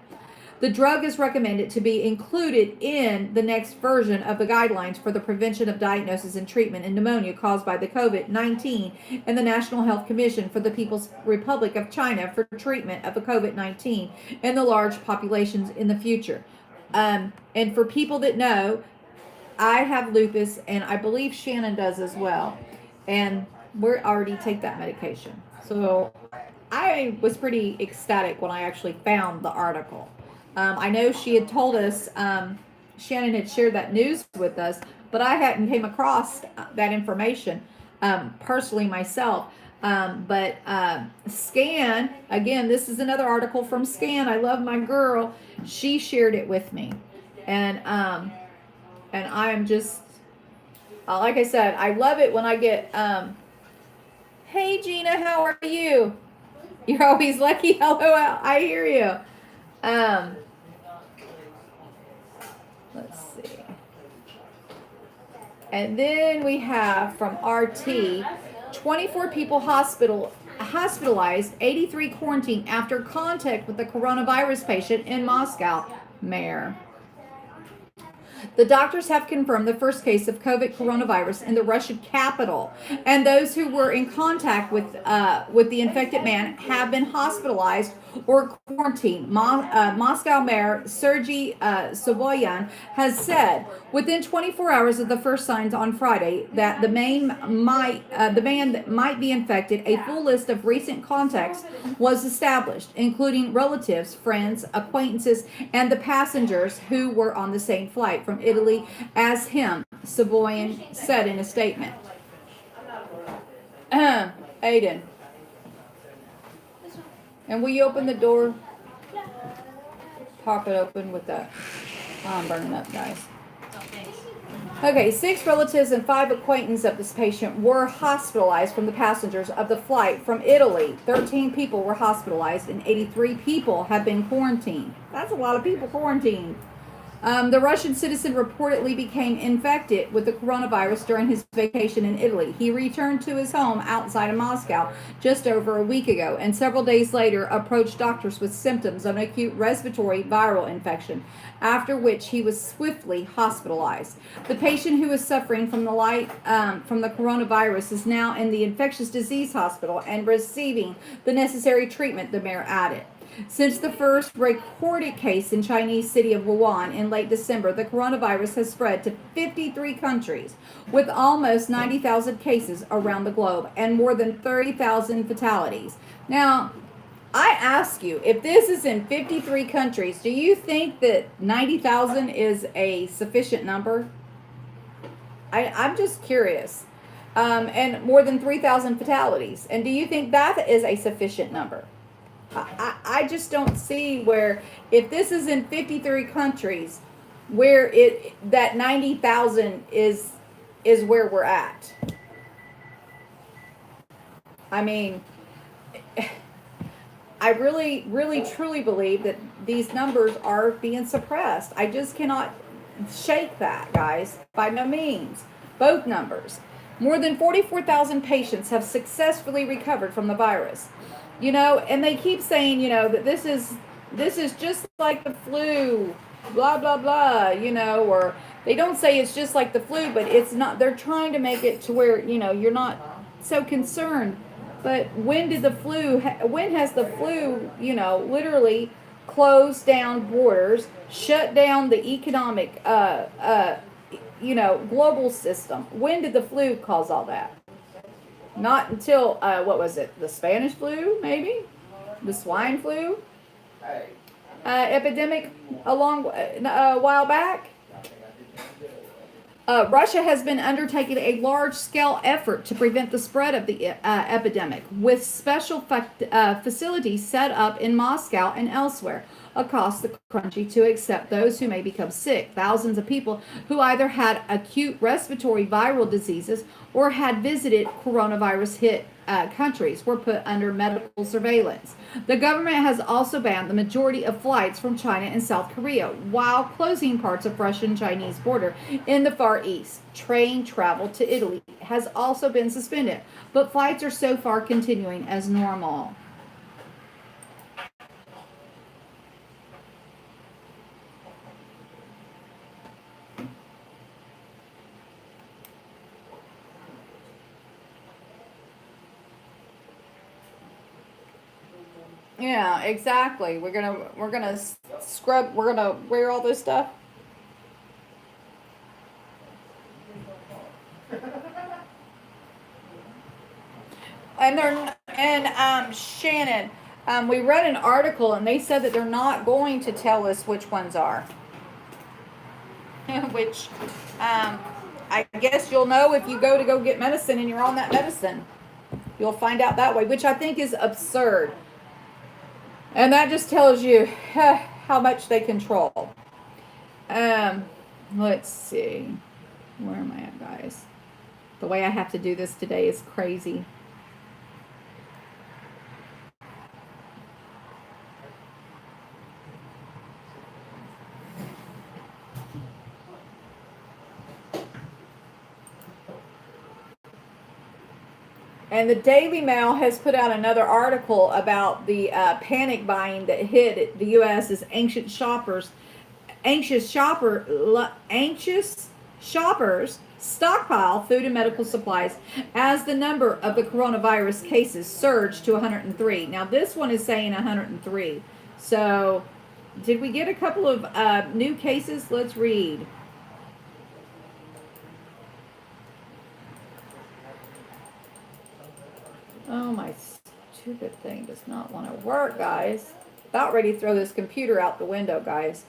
[SPEAKER 1] The drug is recommended to be included in the next version of the guidelines for the prevention of diagnosis and treatment in pneumonia caused by the COVID-19 and the National Health Commission for the People's Republic of China for treatment of the COVID-19 and the large populations in the future. And for people that know, I have lupus, and I believe Shannon does as well. And we already take that medication. So I was pretty ecstatic when I actually found the article. I know she had told us, Shannon had shared that news with us, but I hadn't came across that information personally myself. But Scan, again, this is another article from Scan. I love my girl. She shared it with me. And I am just, like I said, I love it when I get, hey Gina, how are you? You're always lucky. Hello, I hear you. Let's see. And then we have from RT, 24 people hospitalized, 83 quarantined after contact with the coronavirus patient in Moscow, Mayor. The doctors have confirmed the first case of COVID coronavirus in the Russian capital, and those who were in contact with the infected man have been hospitalized or quarantined. Moscow Mayor Sergei Sobyanin has said within 24 hours of the first signs on Friday that the man might be infected. A full list of recent contacts was established, including relatives, friends, acquaintances, and the passengers who were on the same flight from Italy as him, Sobyanin said in a statement. Aiden. And will you open the door? Pop it open with that. I'm burning up, guys. Okay, 6 relatives and 5 acquaintances of this patient were hospitalized from the passengers of the flight from Italy. 13 people were hospitalized and 83 people have been quarantined. That's a lot of people quarantined. The Russian citizen reportedly became infected with the coronavirus during his vacation in Italy. He returned to his home outside of Moscow just over a week ago, and several days later approached doctors with symptoms of an acute respiratory viral infection, after which he was swiftly hospitalized. The patient who is suffering from the coronavirus is now in the infectious disease hospital and receiving the necessary treatment, the mayor added. Since the first recorded case in Chinese city of Wuhan in late December, the coronavirus has spread to 53 countries with almost 90,000 cases around the globe and more than 30,000 fatalities. Now, I ask you, if this is in 53 countries, do you think that 90,000 is a sufficient number? I'm just curious. And more than 3,000 fatalities. And do you think that is a sufficient number? I just don't see where, if this is in 53 countries, where that 90,000 is where we're at. I mean, I really, really, truly believe that these numbers are being suppressed. I just cannot shake that, guys, by no means. Both numbers. More than 44,000 patients have successfully recovered from the virus. You know, and they keep saying, you know, that this is just like the flu, blah, blah, blah, you know, or they don't say it's just like the flu, but it's not. They're trying to make it to where, you know, you're not so concerned. But when has the flu, you know, literally closed down borders, shut down the economic, you know, global system? When did the flu cause all that? Not until, what was it? The Spanish flu, maybe? The swine flu? Epidemic a while back? Russia has been undertaking a large-scale effort to prevent the spread of the epidemic, with special facilities set up in Moscow and elsewhere across the country to accept those who may become sick. Thousands of people who either had acute respiratory viral diseases or had visited coronavirus-hit countries were put under medical surveillance. The government has also banned the majority of flights from China and South Korea, while closing parts of Russian-Chinese border in the Far East. Train travel to Italy has also been suspended, but flights are so far continuing as normal. Yeah, exactly. We're gonna scrub. We're gonna wear all this stuff. Shannon, we read an article and they said that they're not going to tell us which ones are. Which, I guess you'll know if you go get medicine and you're on that medicine. You'll find out that way, which I think is absurd. And that just tells you how much they control. Let's see. Where am I at, guys? The way I have to do this today is crazy. And the Daily Mail has put out another article about the panic buying that hit the U.S. as anxious shoppers stockpile food and medical supplies as the number of the coronavirus cases surged to 103. Now this one is saying 103. So did we get a couple of new cases? Let's read. Oh, my stupid thing does not want to work, guys. About ready to throw this computer out the window, guys.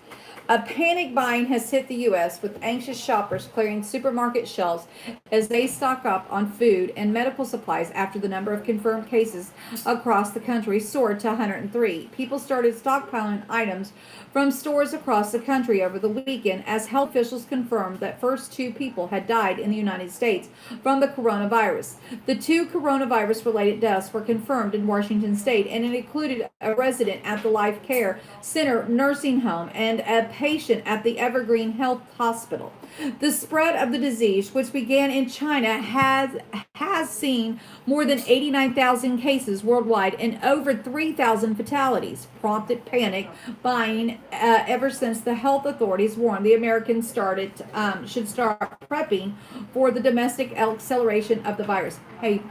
[SPEAKER 1] A panic buying has hit the U.S. with anxious shoppers clearing supermarket shelves as they stock up on food and medical supplies after the number of confirmed cases across the country soared to 103. People started stockpiling items from stores across the country over the weekend as health officials confirmed that first 2 people had died in the United States from the coronavirus. The 2 coronavirus-related deaths were confirmed in Washington State, and it included a resident at the Life Care Center nursing home and a patient at the Evergreen Health Hospital. The spread of the disease, which began in China, has seen more than 89,000 cases worldwide and over 3,000 fatalities, prompted panic buying ever since the health authorities warned the Americans should start prepping for the domestic acceleration of the virus. Hey,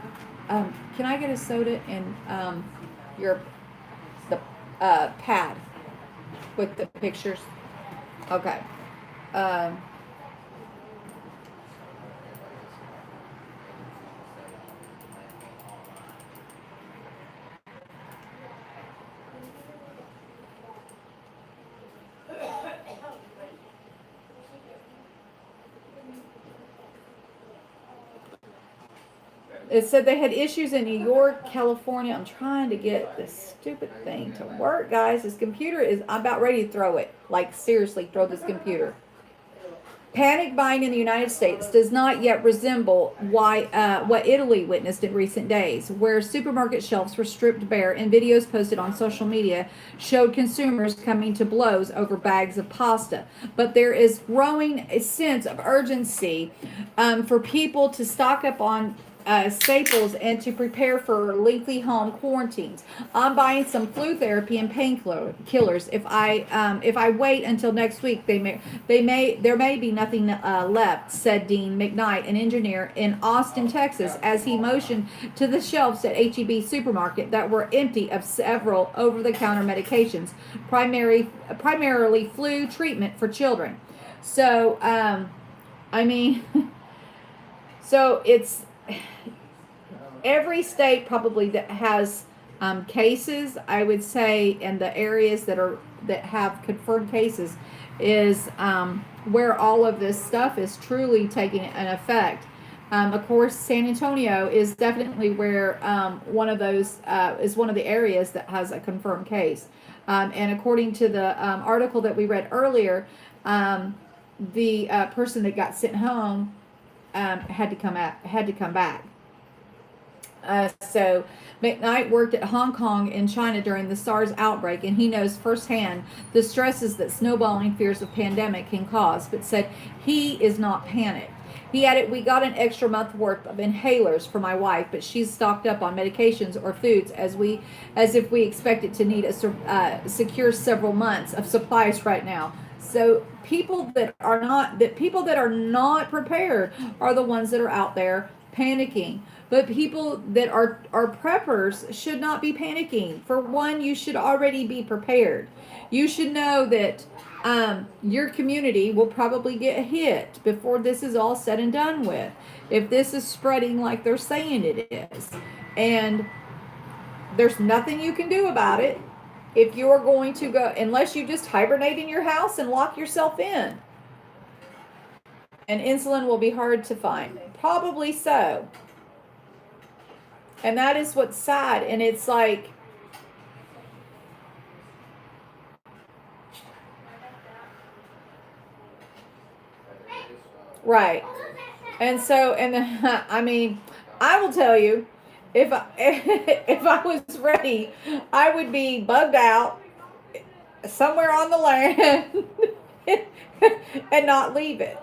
[SPEAKER 1] can I get a soda and the pad with the pictures? Okay. It said they had issues in New York, California. I'm trying to get this stupid thing to work, guys. This computer is, I'm about ready to throw it. Like, seriously, throw this computer. Panic buying in the United States does not yet resemble what Italy witnessed in recent days, where supermarket shelves were stripped bare and videos posted on social media showed consumers coming to blows over bags of pasta. But there is growing a sense of urgency for people to stock up on staples and to prepare for lengthy home quarantines. I'm buying some flu therapy and painkillers. If I wait until next week, there may be nothing left," said Dean McKnight, an engineer in Austin, Texas, as he motioned to the shelves at HEB supermarket that were empty of several over-the-counter medications, primarily flu treatment for children. So, so it's every state probably that has cases, I would say, in the areas that have confirmed cases is where all of this stuff is truly taking an effect. Of course, San Antonio is definitely where one of those is one of the areas that has a confirmed case. And according to the article that we read earlier, the person that got sent home had to come back. So McKnight worked at Hong Kong and China during the SARS outbreak, and he knows firsthand the stresses that snowballing fears of pandemic can cause, but said he is not panicked. He added, "We got an extra month worth of inhalers for my wife, but she's stocked up on medications or foods as if we expected to need a secure several months of supplies right now." So people that are not prepared are the ones that are out there panicking. But people that are preppers should not be panicking. For one, you should already be prepared. You should know that your community will probably get hit before this is all said and done with, if this is spreading like they're saying it is. And there's nothing you can do about it if you're going to go, unless you just hibernate in your house and lock yourself in. And insulin will be hard to find. Probably so. And that is what's sad. And it's like, right. And so, I will tell you, if I was ready, I would be bugged out somewhere on the land and not leave it.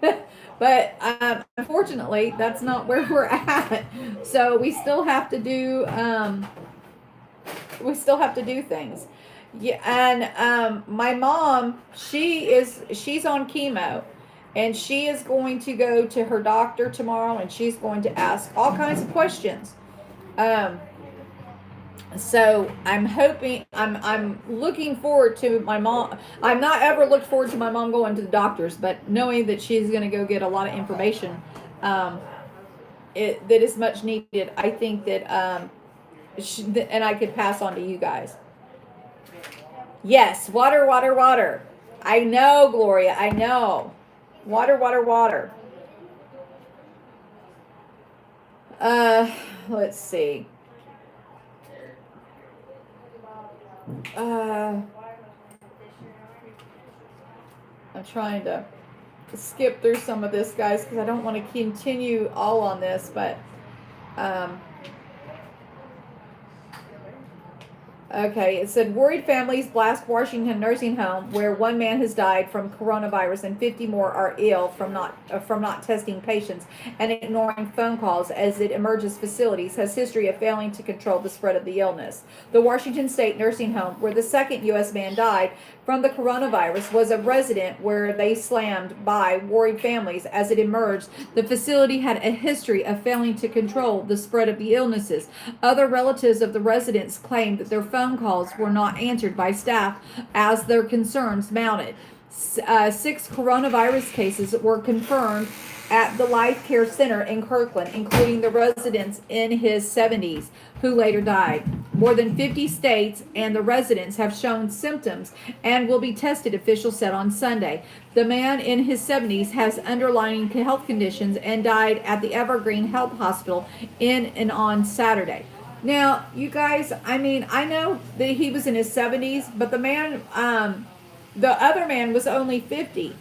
[SPEAKER 1] But unfortunately, that's not where we're at. So we still have to do things. Yeah, and my mom, she's on chemo, and she is going to go to her doctor tomorrow, and she's going to ask all kinds of questions. Um, so I'm looking forward to my mom. I'm not ever looked forward to my mom going to the doctors, but knowing that she's going to go get a lot of information, um, that is much needed. I think that and I could pass on to you guys. Yes, water, water, water. I know, Gloria. I know. Water, water, water. Uh, let's see. Uh, I'm trying to skip through some of this, guys, because I don't want to continue all on this, but um, okay, it said worried families blast Washington nursing home where one man has died from coronavirus and 50 more are ill from not testing patients and ignoring phone calls as it emerges. Facilities has history of failing to control the spread of the illness. The Washington State nursing home where the second U.S. man died from the coronavirus was a resident where they slammed by worried families as it emerged. The facility had a history of failing to control the spread of the illnesses. Other relatives of the residents claimed that their phone calls were not answered by staff as their concerns mounted. 6 coronavirus cases were confirmed at the Life Care Center in Kirkland, including the residents in his 70s who later died. More than 50 states and the residents have shown symptoms and will be tested, officials said on Sunday. The man in his 70s has underlying health conditions and died at the Evergreen Health Hospital in and on Saturday. Now, you guys, I mean, I know that he was in his 70s, but the other man was only 50.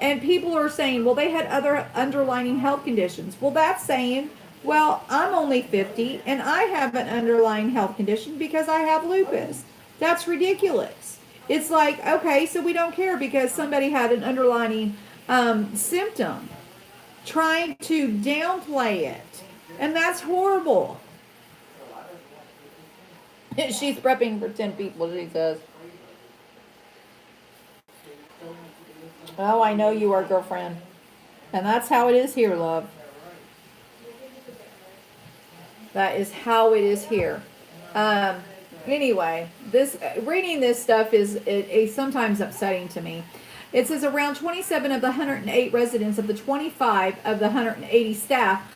[SPEAKER 1] And people are saying, well, they had other underlying health conditions. Well, that's saying, well, I'm only 50 and I have an underlying health condition because I have lupus. That's ridiculous. It's like, okay, so we don't care because somebody had an underlying symptom. Trying to downplay it. And that's horrible. She's prepping for 10 people, she says. Oh, I know you are, girlfriend. And that's how it is here, love. That is how it is here. Anyway, reading this stuff is sometimes upsetting to me. It says around 27 of the 108 residents of the 25 of the 180 staff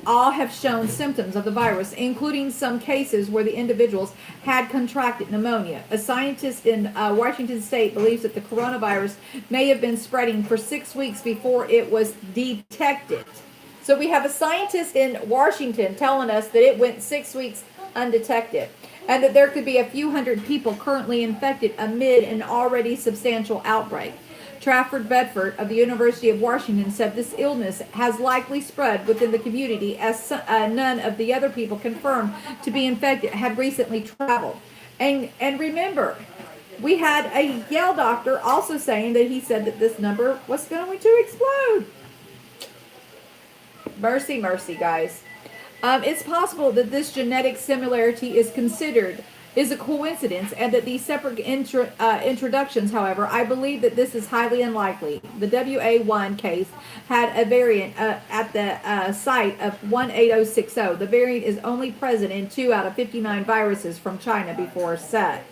[SPEAKER 1] all have shown symptoms of the virus, including some cases where the individuals had contracted pneumonia. A scientist in Washington State believes that the coronavirus may have been spreading for 6 weeks before it was detected. So we have a scientist in Washington telling us that it went 6 weeks undetected, and that there could be a few hundred people currently infected amid an already substantial outbreak. Trafford Bedford of the University of Washington said this illness has likely spread within the community as none of the other people confirmed to be infected had recently traveled. And remember, we had a Yale doctor also saying that he said that this number was going to explode. Mercy, mercy, guys. It's possible that this genetic similarity is a coincidence, and that these separate introductions, however, I believe that this is highly unlikely. The WA1 case had a variant at the site of 18060. The variant is only present in 2 out of 59 viruses from China before set.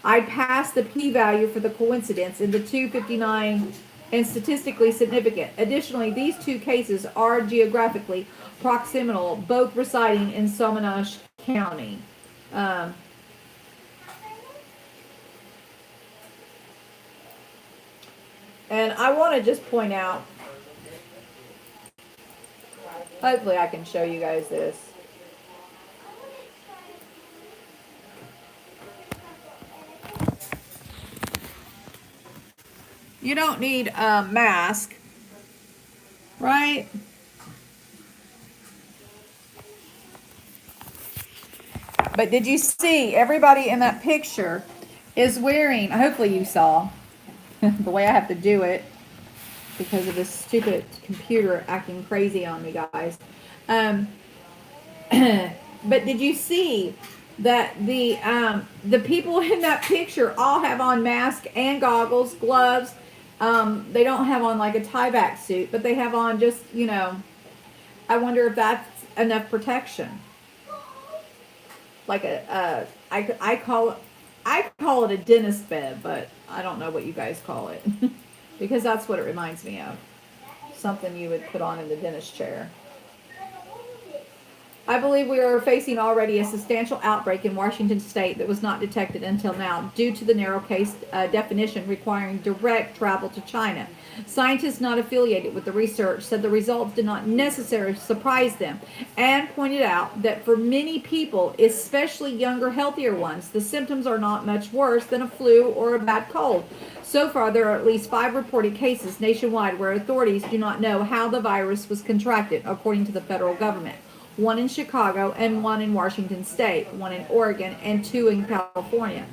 [SPEAKER 1] I passed the p-value for the coincidence in the 259 and statistically significant. Additionally, these 2 cases are geographically proximal, both residing in Somonash County. And I want to just point out, hopefully I can show you guys this. You don't need a mask, right? But did you see everybody in that picture is wearing, hopefully you saw the way I have to do it. because of this stupid computer acting crazy on me, guys. But did you see that the people in that picture all have on masks and goggles, gloves? They don't have on like a tie-back suit, but they have on just, I wonder if that's enough protection. Like I call it a dentist bed, but I don't know what you guys call it because that's what it reminds me of. Something you would put on in the dentist chair. I believe we are facing already a substantial outbreak in Washington state that was not detected until now due to the narrow case definition requiring direct travel to China. Scientists not affiliated with the research said the results did not necessarily surprise them and pointed out that for many people, especially younger, healthier ones, the symptoms are not much worse than a flu or a bad cold. So far, there are at least 5 reported cases nationwide where authorities do not know how the virus was contracted, according to the federal government. 1 in Chicago and 1 in Washington state, 1 in Oregon and 2 in California.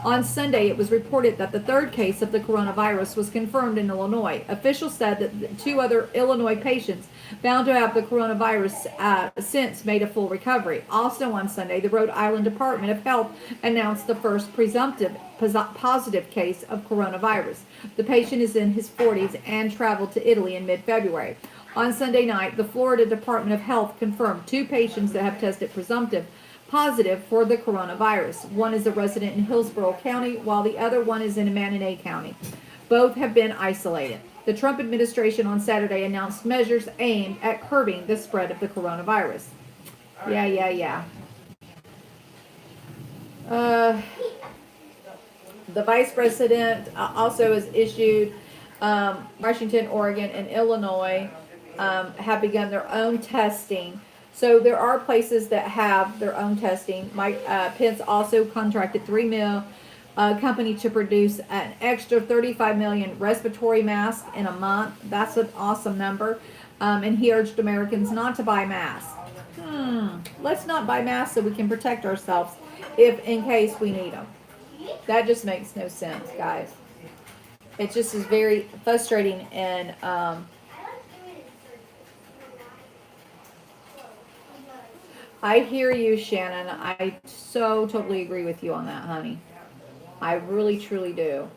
[SPEAKER 1] On Sunday, it was reported that the 3rd case of the coronavirus was confirmed in Illinois. Officials said that 2 other Illinois patients found to have the coronavirus since made a full recovery. Also on Sunday, the Rhode Island Department of Health announced the first presumptive positive case of coronavirus. The patient is in his 40s and traveled to Italy in mid-February. On Sunday night, the Florida Department of Health confirmed 2 patients that have tested presumptive positive for the coronavirus. One is a resident in Hillsborough County, while the other one is in Manatee County. Both have been isolated. The Trump administration on Saturday announced measures aimed at curbing the spread of the coronavirus. Yeah. The vice president also has issued Washington, Oregon, and Illinois have begun their own testing. So there are places that have their own testing. Mike Pence also contracted 3 mil company to produce an extra 35 million respiratory masks in a month. That's an awesome number. And he urged Americans not to buy masks. Let's not buy masks so we can protect ourselves if in case we need them. That just makes no sense, guys. It just is very frustrating and I hear you, Shannon. I so totally agree with you on that, honey. I really, truly do.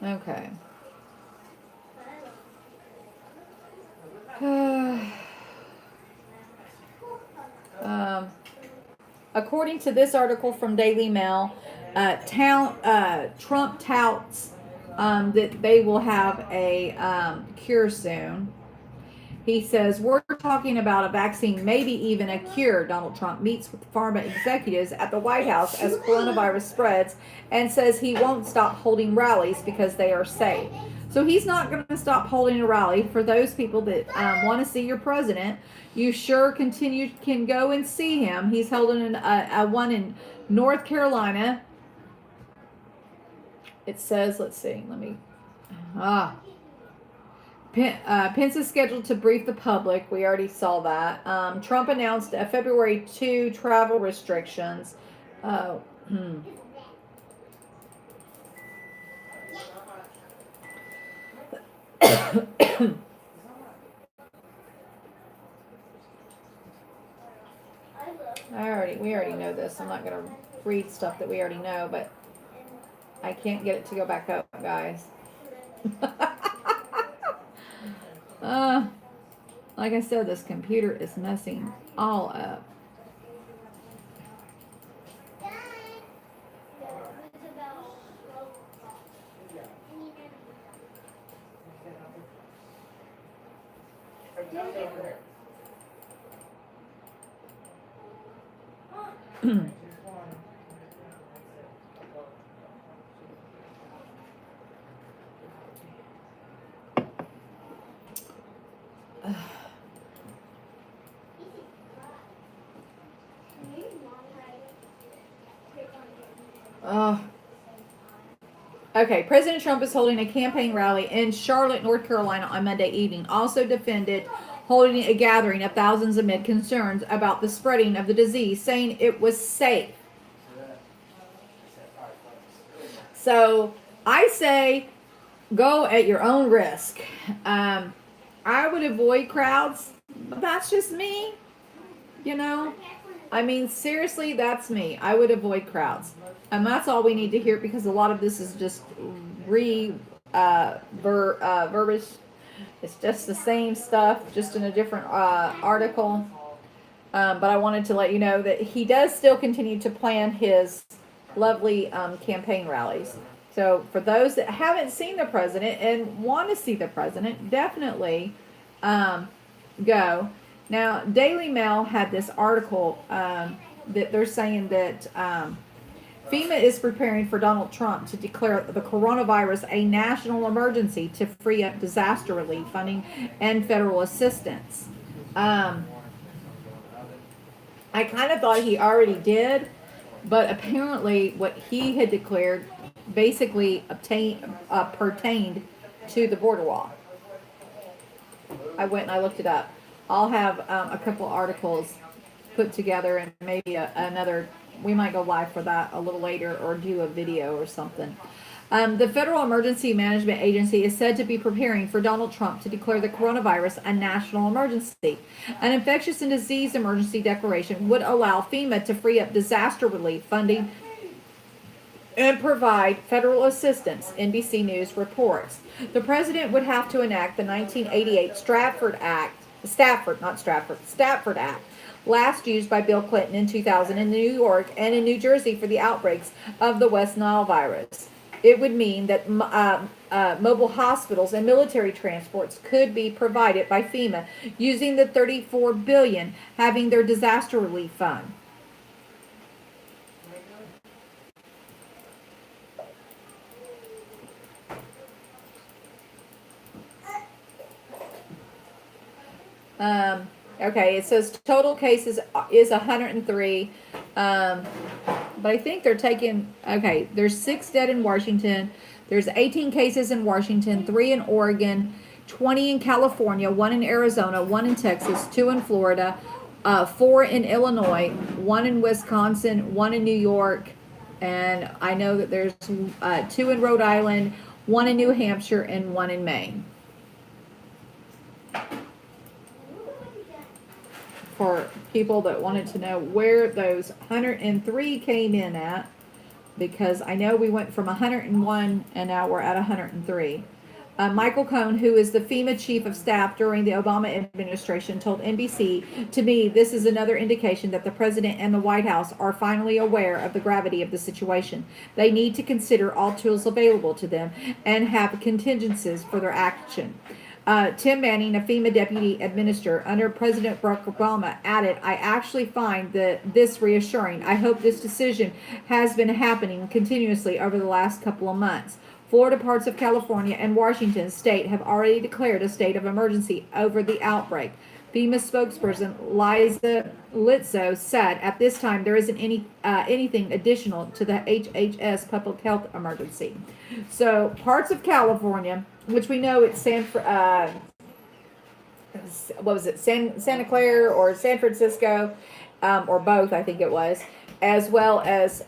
[SPEAKER 1] Okay. According to this article from Daily Mail, Trump touts that they will have a cure soon. He says, we're talking about a vaccine, maybe even a cure. Donald Trump meets with pharma executives at the White House as coronavirus spreads and says he won't stop holding rallies because they are safe. So he's not going to stop holding a rally. For those people that want to see your president, you sure can go and see him. He's holding a one in North Carolina. It says, let's see, Pence is scheduled to brief the public. We already saw that. Trump announced February 2 travel restrictions. We already know this. I'm not going to read stuff that we already know, but I can't get it to go back up, guys. Like I said, this computer is messing all up. Okay, President Trump is holding a campaign rally in Charlotte, North Carolina on Monday evening. Also defended holding a gathering of thousands amid concerns about the spreading of the disease, saying it was safe. So I say go at your own risk. I would avoid crowds, but that's just me. You know, I mean, seriously, that's me. I would avoid crowds. And that's all we need to hear because a lot of this is just verbiage. It's just the same stuff, just in a different article. But I wanted to let you know that he does still continue to plan his lovely campaign rallies. So for those that haven't seen the president and want to see the president, definitely go. Now, Daily Mail had this article that they're saying that FEMA is preparing for Donald Trump to declare the coronavirus a national emergency to free up disaster relief funding and federal assistance. I kind of thought he already did, but apparently what he had declared basically pertained to the border wall. I went and I looked it up. I'll have a couple articles put together and maybe another. We might go live for that a little later or do a video or something. The Federal Emergency Management Agency is said to be preparing for Donald Trump to declare the coronavirus a national emergency. An infectious and disease emergency declaration would allow FEMA to free up disaster relief funding and provide federal assistance, NBC News reports. The president would have to enact the 1988 Stafford Act, last used by Bill Clinton in 2000 in New York and in New Jersey for the outbreaks of the West Nile virus. It would mean that mobile hospitals and military transports could be provided by FEMA using the $34 billion having their disaster relief fund. Okay, it says total cases is 103, but I think they're taking, okay, there's 6 dead in Washington, there's 18 cases in Washington, 3 in Oregon, 20 in California, 1 in Arizona, 1 in Texas, 2 in Florida, 4 in Illinois, 1 in Wisconsin, 1 in New York, and I know that there's 2 in Rhode Island, 1 in New Hampshire, and 1 in Maine. For people that wanted to know where those 103 came in at, because I know we went from 101 and now we're at 103. Michael Cohen, who is the FEMA chief of staff during the Obama administration, told NBC, "To me, this is another indication that the president and the White House are finally aware of the gravity of the situation. They need to consider all tools available to them and have contingencies for their action." Tim Manning, a FEMA deputy administrator under President Barack Obama, added, "I actually find this reassuring. I hope this decision has been happening continuously over the last couple of months." Florida, parts of California, and Washington state have already declared a state of emergency over the outbreak. FEMA spokesperson Liza Litzo said, "At this time, there isn't anything additional to the HHS public health emergency." So parts of California, which we know it's Santa Clara or San Francisco, or both, I think it was, as well as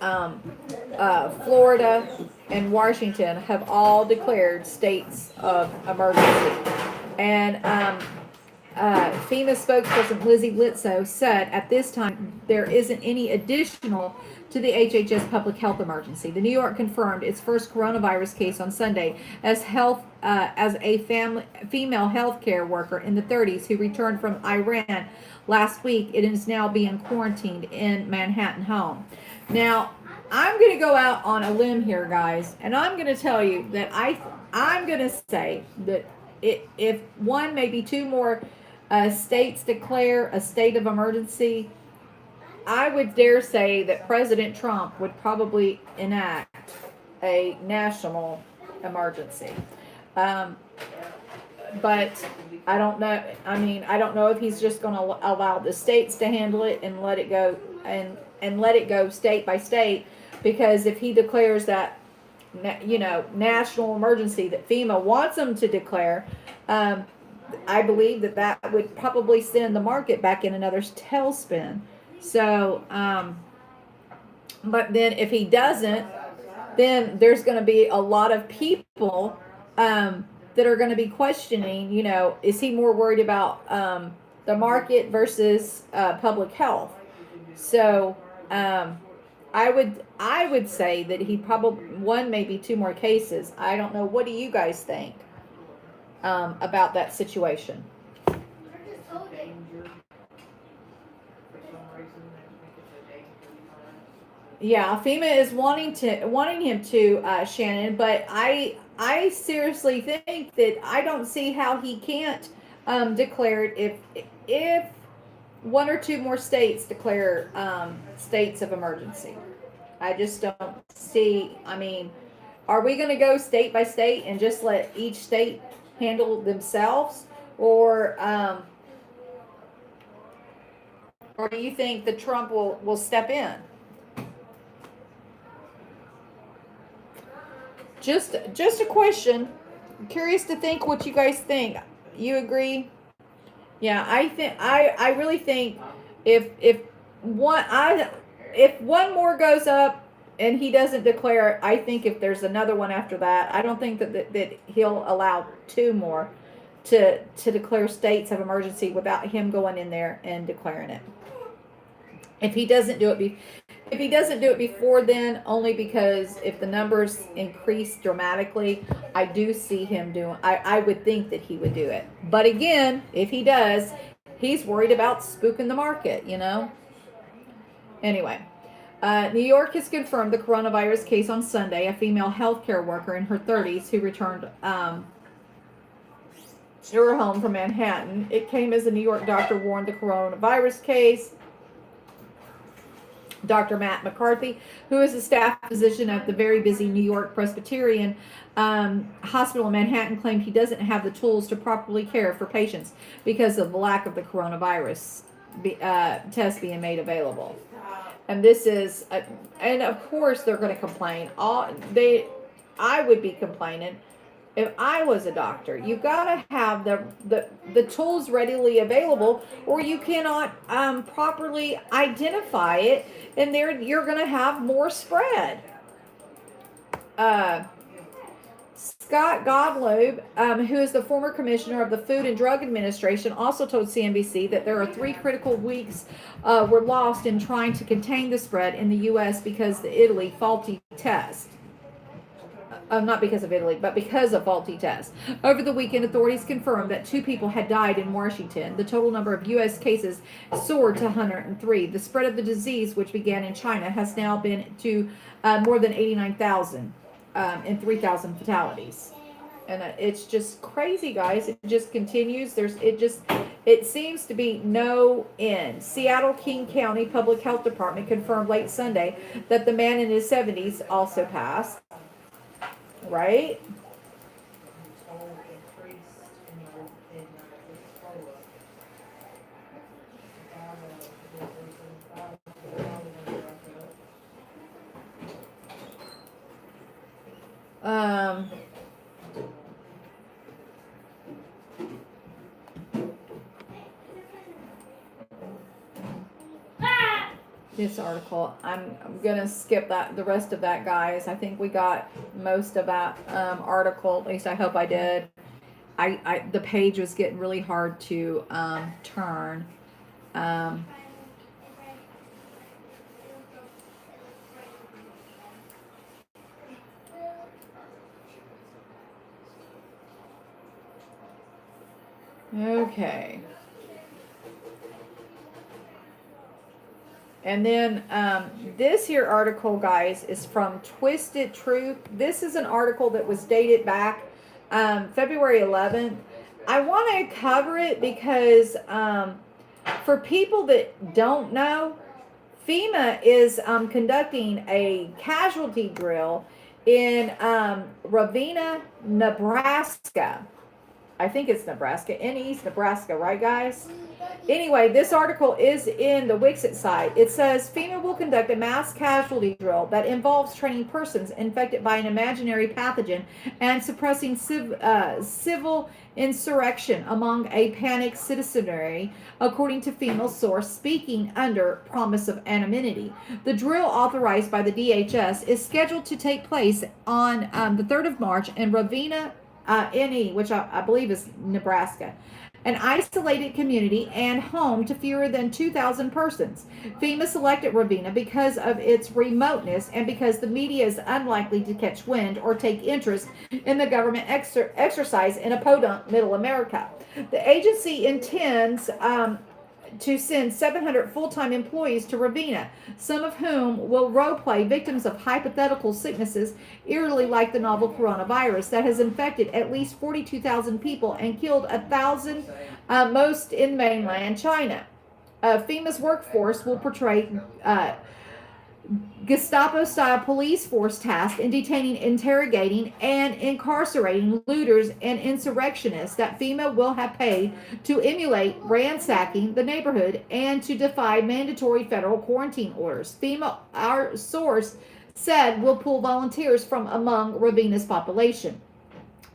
[SPEAKER 1] Florida and Washington have all declared states of emergency. And FEMA spokesperson Lizzie Litzo said, "At this time, there isn't any additional to the HHS public health emergency." The New York confirmed its first coronavirus case on Sunday as a female healthcare worker in the 30s who returned from Iran last week. It is now being quarantined in Manhattan home. Now, I'm going to go out on a limb here, guys, and I'm going to tell you that I'm going to say that if one, maybe 2 more states declare a state of emergency, I would dare say that President Trump would probably enact a national emergency. But I don't know. I mean, I don't know if he's just going to allow the states to handle it and let it go and let it go state by state. Because if he declares that, national emergency that FEMA wants him to declare, I believe that that would probably send the market back in another tailspin. So, but then if he doesn't, then there's going to be a lot of people that are going to be questioning, you know, is he more worried about the market versus public health? So I would say that he probably one, maybe two more cases. I don't know. What do you guys think about that situation?
[SPEAKER 2] I just told it.
[SPEAKER 1] Yeah, FEMA is wanting him to Shannon, but I seriously think that I don't see how he can't declare it if one or two more states declare states of emergency. I just don't see. I mean, are we going to go state by state and just let each state handle themselves, or do you think that Trump will step in? Just a question. I'm curious to think what you guys think. You agree? Yeah, I really think if one I if one more goes up and he doesn't declare, I think if there's another one after that, I don't think that he'll allow two more to declare states of emergency without him going in there and declaring it. If he doesn't do it if he doesn't do it before then, only because if the numbers increase dramatically, I do see him doing. I would think that he would do it. But again, if he does, he's worried about spooking the market. You know. Anyway, New York has confirmed the coronavirus case on Sunday. A female healthcare worker in her 30s who returned to her home from Manhattan. It came as a New York doctor warned the coronavirus case. Dr. Matt McCarthy, who is a staff physician at the very busy New York Presbyterian Hospital in Manhattan, claimed he doesn't have the tools to properly care for patients because of the lack of the coronavirus test being made available. And this is, and of course they're going to complain. I would be complaining if I was a doctor. You got to have the tools readily available, or you cannot properly identify it, and there you're going to have more spread. Scott Gottlieb, who is the former commissioner of the Food and Drug Administration, also told CNBC that there are 3 critical weeks were lost in trying to contain the spread in the U.S. because the Italy faulty test. Not because of Italy, but because of faulty tests. Over the weekend, authorities confirmed that 2 people had died in Washington. The total number of U.S. cases soared to 103. The spread of the disease, which began in China, has now been to more than 89,000 and 3,000 fatalities. And it's just crazy, guys. It just continues. It seems to be no end. Seattle King County Public Health Department confirmed late Sunday that the man in his 70s also passed. Right? This article, I'm gonna skip the rest of that, guys. I think we got most of that article. At least I hope I did. The page was getting really hard to turn. Okay. And then this here article, guys, is from Twisted Truth. This is an article that was dated back February 11th. I want to cover it because for people that don't know, FEMA is conducting a casualty drill in Ravenna, Nebraska. I think it's Nebraska, in East Nebraska, right, guys? Anyway, this article is in the Wixit site. It says FEMA will conduct a mass casualty drill that involves training persons infected by an imaginary pathogen and suppressing civil insurrection among a panicked citizenry, according to FEMA source speaking under promise of anonymity. The drill, authorized by the DHS, is scheduled to take place on the 3rd of March in Ravenna, NE, which I believe is Nebraska, an isolated community and home to fewer than 2,000 persons. FEMA selected Ravenna because of its remoteness and because the media is unlikely to catch wind or take interest in the government exercise in a podunk middle America. The agency intends to send 700 full-time employees to Ravenna, some of whom will role-play victims of hypothetical sicknesses eerily like the novel coronavirus that has infected at least 42,000 people and killed 1,000, most in mainland China. FEMA's workforce will portray Gestapo-style police force tasked in detaining, interrogating, and incarcerating looters and insurrectionists that FEMA will have paid to emulate ransacking the neighborhood and to defy mandatory federal quarantine orders. FEMA, our source said, will pull volunteers from among Ravenna's population.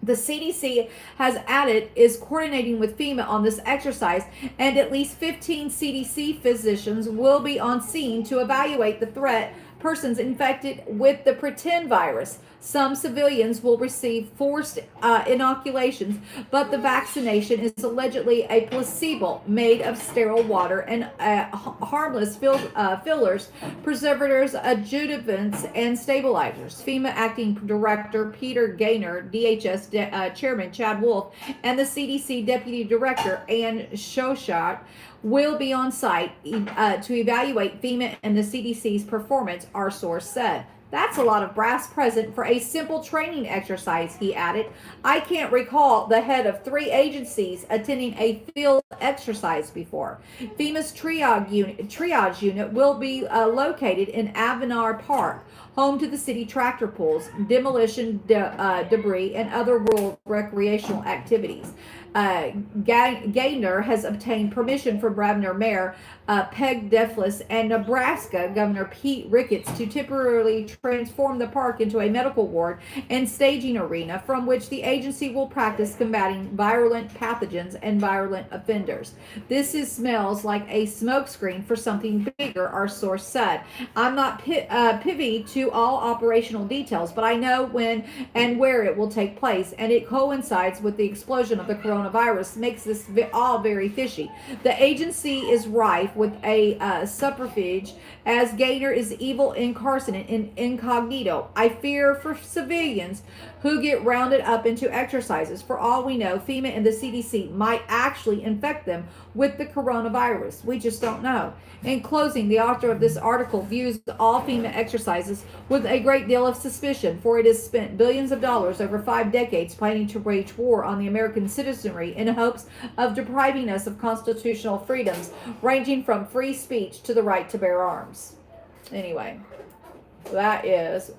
[SPEAKER 1] The CDC has added is coordinating with FEMA on this exercise, and at least 15 CDC physicians will be on scene to evaluate the threat persons infected with the pretend virus. Some civilians will receive forced inoculations, but the vaccination is allegedly a placebo made of sterile water and harmless fillers, preservatives, adjuvants, and stabilizers. FEMA Acting Director Peter Gaynor, DHS Chairman Chad Wolf, and the CDC Deputy Director Ann Shoshat will be on site to evaluate FEMA and the CDC's performance, our source said. That's a lot of brass present for a simple training exercise, he added. I can't recall the head of 3 agencies attending a field exercise before. FEMA's triage unit will be located in Avinar Park, home to the city tractor pools, demolition debris, and other rural recreational activities. Gaynor has obtained permission from Ravenna Mayor Peg Deflis and Nebraska Governor Pete Ricketts to temporarily transform the park into a medical ward and staging arena from which the agency will practice combating virulent pathogens and virulent offenders. This smells like a smokescreen for something bigger, our source said. I'm not privy to all operational details, but I know when and where it will take place, and it coincides with the explosion of the coronavirus, makes this all very fishy. The agency is rife with a subterfuge, as Gaynor is evil incarnate in incognito. I fear for civilians who get rounded up into exercises. For all we know, FEMA and the CDC might actually infect them with the coronavirus. We just don't know. In closing, the author of this article views all FEMA exercises with a great deal of suspicion, for it has spent billions of dollars over 5 decades planning to wage war on the American citizenry in hopes of depriving us of constitutional freedoms, ranging from free speech to the right to bear arms. Anyway, that is...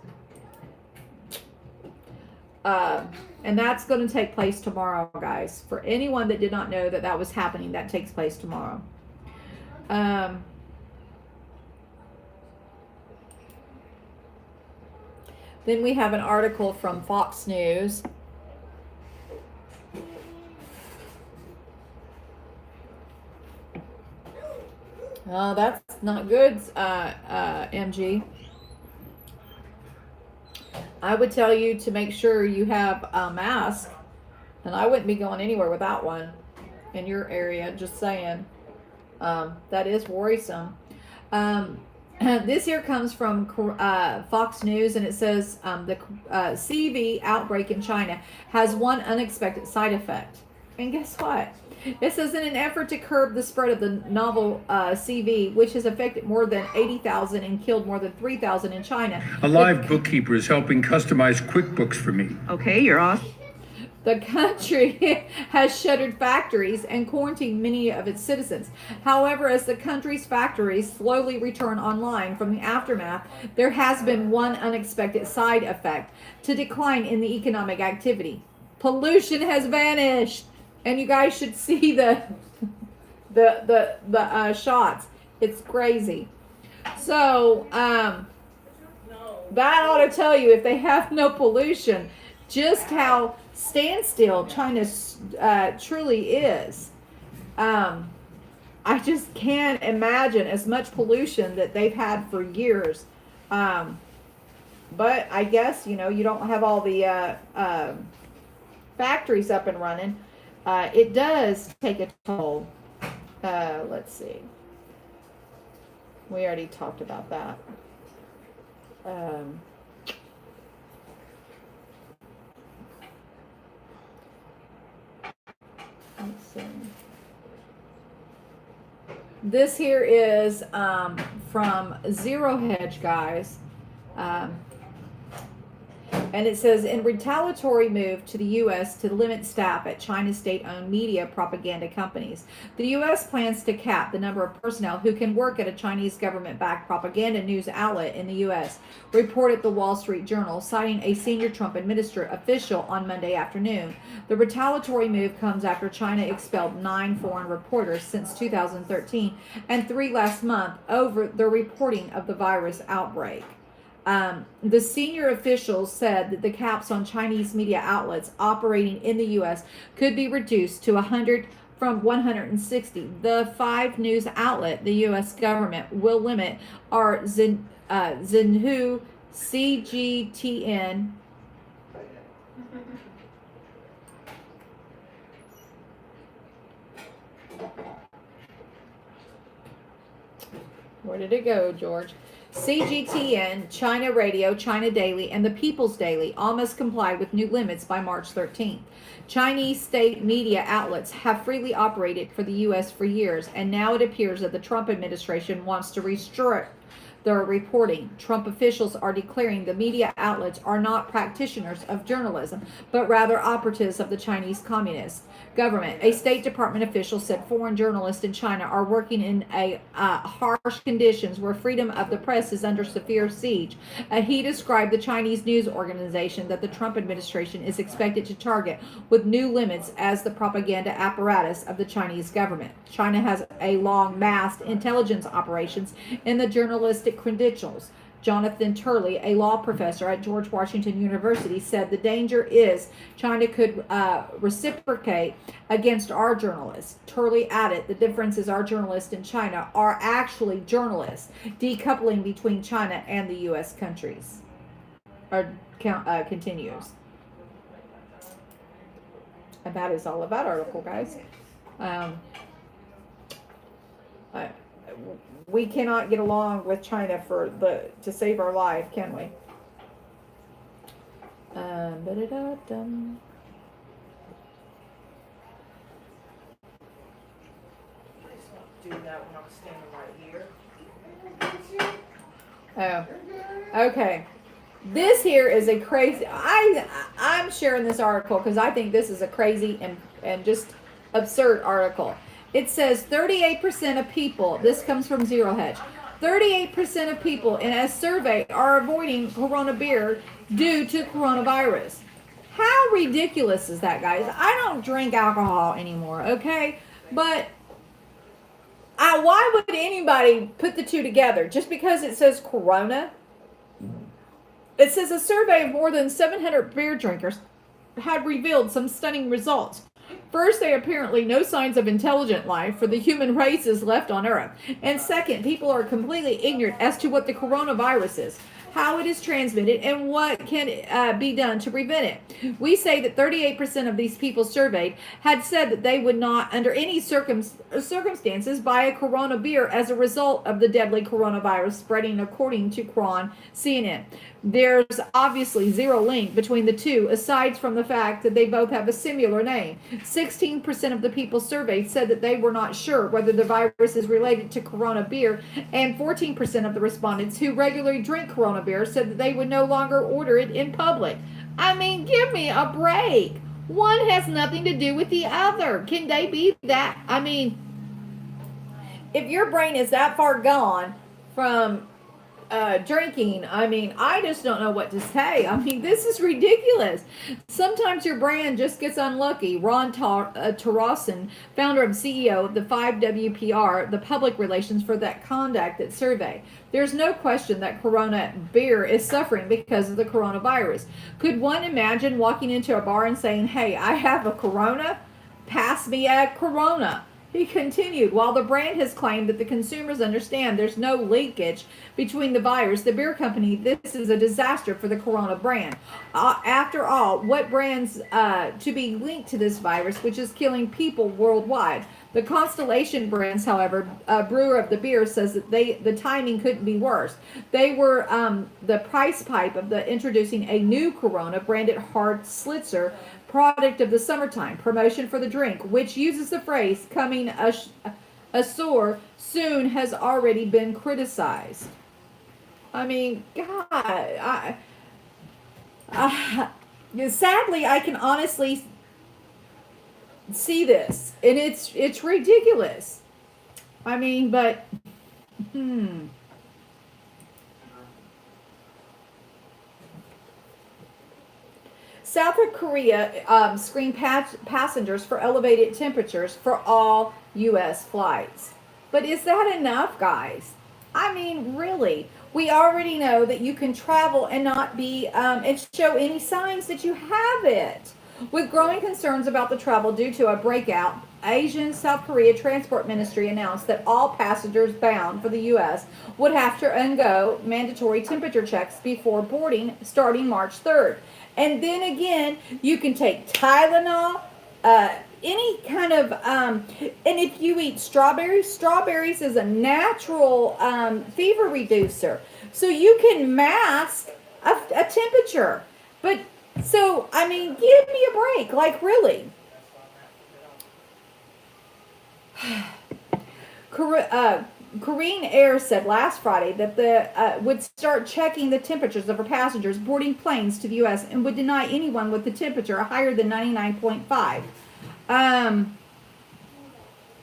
[SPEAKER 1] and that's going to take place tomorrow, guys. For anyone that did not know that that was happening, that takes place tomorrow. Then we have an article from Fox News. Oh, that's not good, MG. I would tell you to make sure you have a mask, and I wouldn't be going anywhere without one in your area, just saying. That is worrisome. This here comes from Fox News, and it says the CV outbreak in China has one unexpected side effect. And guess what? It says in an effort to curb the spread of the novel CV, which has affected more than 80,000 and killed more than 3,000 in China.
[SPEAKER 5] A live bookkeeper is helping customize QuickBooks for me.
[SPEAKER 4] Okay, you're off.
[SPEAKER 1] The country has shuttered factories and quarantined many of its citizens. However, as the country's factories slowly return online from the aftermath, there has been one unexpected side effect to decline in the economic activity. Pollution has vanished. And you guys should see the shots. It's crazy. So
[SPEAKER 4] No.
[SPEAKER 1] that ought to tell you, if they have no pollution, just how standstill China truly is. I just can't imagine as much pollution that they've had for years. But I guess, you don't have all the factories up and running. It does take a toll. Let's see. We already talked about that. Let's see. This here is from Zero Hedge, guys. And it says, in retaliatory move to the U.S. to limit staff at China's state-owned media propaganda companies, the U.S. plans to cap the number of personnel who can work at a Chinese government-backed propaganda news outlet in the U.S., reported the Wall Street Journal, citing a senior Trump administration official on Monday afternoon. The retaliatory move comes after China expelled 9 foreign reporters since 2013 and 3 last month over the reporting of the virus outbreak. The senior officials said that the caps on Chinese media outlets operating in the U.S. could be reduced to 100 from 160. The 5 news outlet the U.S. government will limit are Xinhua, CGTN, where did it go, George? CGTN, China Radio, China Daily, and the People's Daily all must comply with new limits by March 13th. Chinese state media outlets have freely operated for the U.S. for years, and now it appears that the Trump administration wants to restrict their reporting. Trump officials are declaring the media outlets are not practitioners of journalism, but rather operatives of the Chinese Communist government. A State Department official said foreign journalists in China are working in harsh conditions where freedom of the press is under severe siege. He described the Chinese news organization that the Trump administration is expected to target with new limits as the propaganda apparatus of the Chinese government. China has a long masked intelligence operations in the journalistic credentials. Jonathan Turley, a law professor at George Washington University, said the danger is China could reciprocate against our journalists. Turley added the difference is our journalists in China are actually journalists, decoupling between China and the U.S. countries. Continues. And that is all of that article, guys. We cannot get along with China to save our life, can we?
[SPEAKER 4] Please don't do that when I'm standing right here.
[SPEAKER 1] Oh, okay. This here is a crazy. I'm sharing this article because I think this is a crazy and just absurd article. It says 38% of people, this comes from Zero Hedge, 38% of people in a survey are avoiding Corona beer due to coronavirus. How ridiculous is that, guys? I don't drink alcohol anymore, okay? But why would anybody put the two together? Just because it says Corona? It says a survey of more than 700 beer drinkers had revealed some stunning results. First, there are apparently no signs of intelligent life for the human races left on Earth. And second, people are completely ignorant as to what the coronavirus is, how it is transmitted, and what can be done to prevent it. We say that 38% of these people surveyed had said that they would not, under any circumstances, buy a Corona beer as a result of the deadly coronavirus spreading, according to CNN. There's obviously zero link between the two, aside from the fact that they both have a similar name. 16% of the people surveyed said that they were not sure whether the virus is related to Corona beer, and 14% of the respondents who regularly drink Corona beer said that they would no longer order it in public. I mean, give me a break. One has nothing to do with the other. Can they be that? I mean, if your brain is that far gone from drinking. I mean, I just don't know what to say. I mean, this is ridiculous. Sometimes your brand just gets unlucky. Ron Tarosson, founder and CEO of the 5WPR, the public relations for that conduct that survey. There's no question that Corona beer is suffering because of the coronavirus. Could one imagine walking into a bar and saying, "Hey, I have a Corona? Pass me a Corona." He continued, while the brand has claimed that the consumers understand there's no linkage between the virus, the beer company, this is a disaster for the Corona brand. After all, what brands to be linked to this virus, which is killing people worldwide? The Constellation Brands, however, brewer of the beer, says that the timing couldn't be worse. They were the price pipe of the introducing a new Corona branded hard Slitzer product of the summertime promotion for the drink, which uses the phrase "coming ashore soon" has already been criticized. I mean, God, sadly, I can honestly see this, and it's ridiculous. I mean, but South Korea screened passengers for elevated temperatures for all U.S. flights. But is that enough, guys? I mean, really? We already know that you can travel and not be and show any signs that you have it. With growing concerns about the travel due to a breakout, Asian South Korea Transport Ministry announced that all passengers bound for the U.S. would have to undergo mandatory temperature checks before boarding starting March 3rd. And then again, you can take Tylenol, any kind of, and if you eat strawberries is a natural fever reducer. So you can mask a temperature. But, so, I mean, give me a break. Like, really. Korean Air said last Friday that the would start checking the temperatures of her passengers boarding planes to the U.S. and would deny anyone with the temperature higher than 99.5.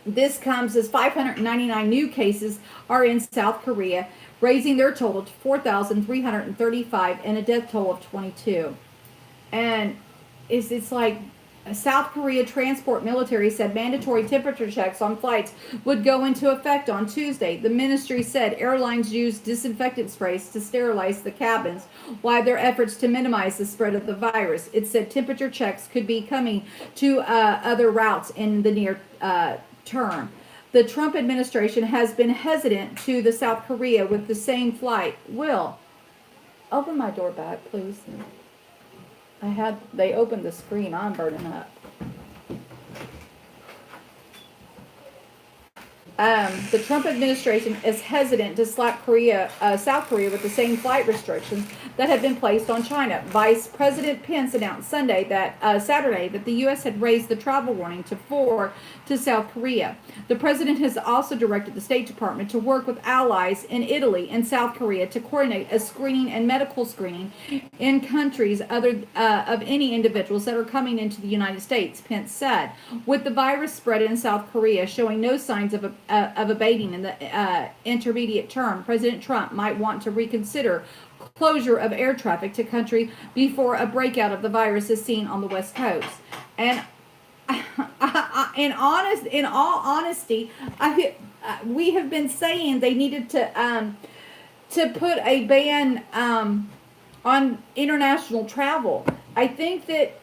[SPEAKER 1] This comes as 599 new cases are in South Korea, raising their total to 4,335 and a death toll of 22. And it's like South Korea Transport Military said mandatory temperature checks on flights would go into effect on Tuesday. The ministry said airlines used disinfectant sprays to sterilize the cabins while their efforts to minimize the spread of the virus. It said temperature checks could be coming to other routes in the near term. The Trump administration has been hesitant to the South Korea with the same flight. Will, open my door back, please. They opened the screen. I'm burning up. The Trump administration is hesitant to slap South Korea with the same flight restrictions that have been placed on China. Vice President Pence announced Saturday that the U.S. had raised the travel warning to 4 to South Korea. The president has also directed the State Department to work with allies in Italy and South Korea to coordinate a screening and medical screening in countries other of any individuals that are coming into the United States, Pence said. With the virus spread in South Korea showing no signs of abating in the intermediate term, President Trump might want to reconsider closure of air traffic to country before a breakout of the virus is seen on the West Coast. And in all honesty, we have been saying they needed to put a ban on international travel. I think that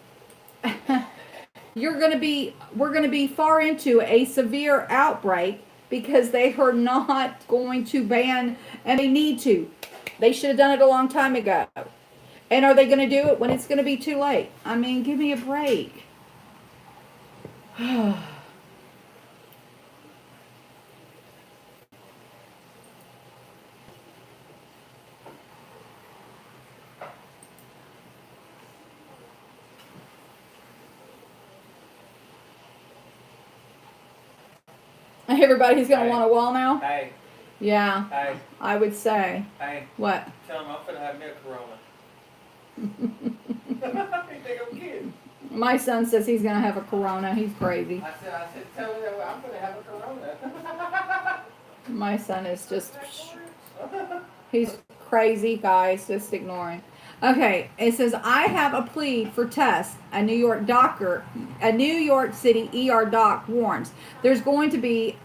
[SPEAKER 1] we're going to be far into a severe outbreak because they are not going to ban, and they need to. They should have done it a long time ago. And are they going to do it when it's going to be too late? I mean, give me a break. Everybody's going to want a wall now?
[SPEAKER 3] Hey,
[SPEAKER 1] Yeah,
[SPEAKER 3] hey,
[SPEAKER 1] I would say.
[SPEAKER 3] hey,
[SPEAKER 1] What?
[SPEAKER 3] tell him I'm finna have me a Corona. You think I'm kidding?
[SPEAKER 1] My son says he's going to have a Corona. He's crazy.
[SPEAKER 3] I said, tell him that I'm finna have a Corona.
[SPEAKER 1] My son is just, he's crazy, guys. Just ignoring. Okay, it says I have a plea for test. A New York City ER doc warns there's going to be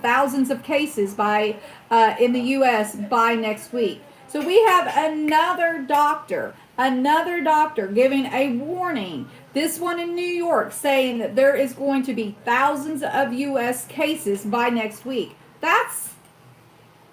[SPEAKER 1] thousands of cases in the U.S. by next week. So we have another doctor giving a warning. This one in New York saying that there is going to be thousands of U.S. cases by next week.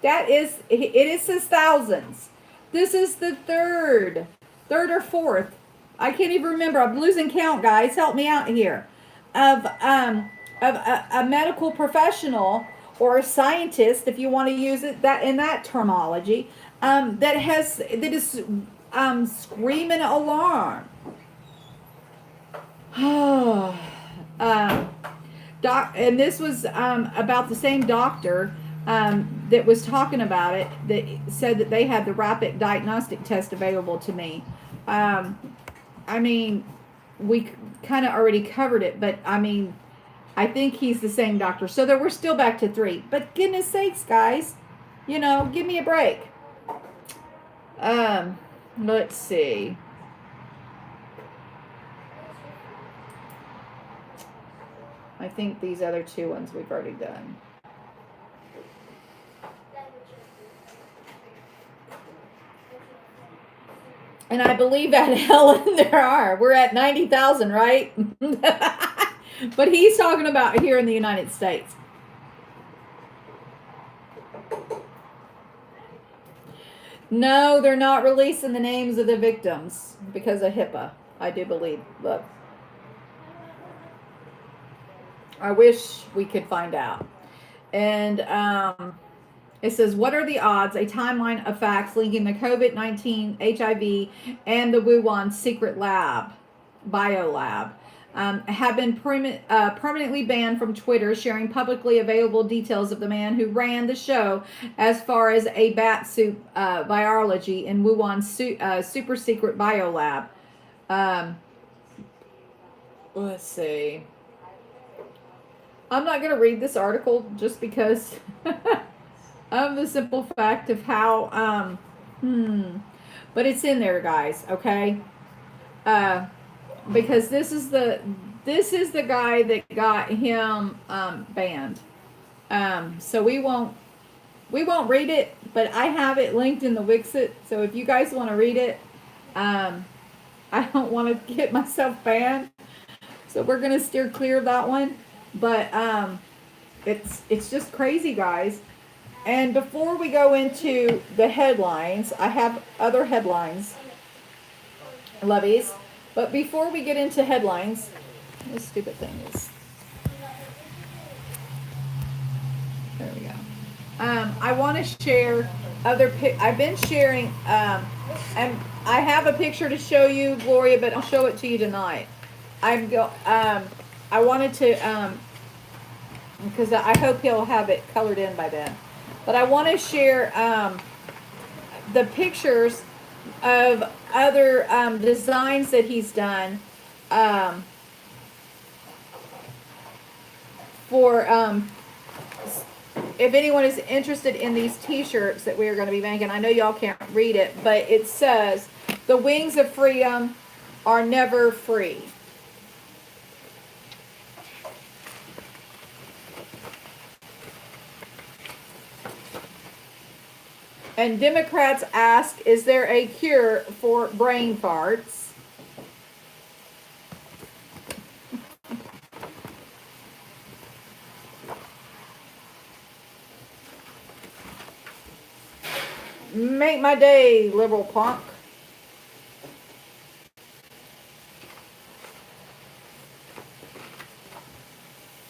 [SPEAKER 1] It says thousands. This is the third or fourth. I can't even remember. I'm losing count, guys. Help me out here. Of a medical professional or a scientist, if you want to use it that in that terminology, that is screaming alarm. And this was about the same doctor that was talking about it, that said that they had the rapid diagnostic test available to me. I mean, we kind of already covered it, but I mean, I think he's the same doctor. So we're still back to 3. But goodness sakes, guys, give me a break. Let's see. I think these other 2 ones we've already done. And I believe that, Helen, there are. We're at 90,000, right? But he's talking about here in the United States. No, they're not releasing the names of the victims because of HIPAA, I do believe. Look. I wish we could find out. And it says, what are the odds? A timeline of facts linking the COVID-19, HIV, and the Wuhan secret biolab, have been permanently banned from Twitter, sharing publicly available details of the man who ran the show as far as a bat soup biology in Wuhan's super secret biolab. Let's see. I'm not going to read this article just because of the simple fact of how, but it's in there, guys, okay? Because this is the guy that got him banned. So we won't read it, but I have it linked in the Wixit. So if you guys want to read it, I don't want to get myself banned. So we're going to steer clear of that one. But it's just crazy, guys. And before we go into the headlines, I have other headlines, lovies. But before we get into headlines, this stupid thing is. There we go. I want to share I've been sharing, and I have a picture to show you, Gloria, but I'll show it to you tonight. I wanted to, because I hope he'll have it colored in by then. But I want to share the pictures of other designs that he's done for, if anyone is interested in these t-shirts that we are going to be making. I know y'all can't read it, but it says, "The wings of freedom are never free." And Democrats ask, is there a cure for brain farts? Make my day, liberal punk.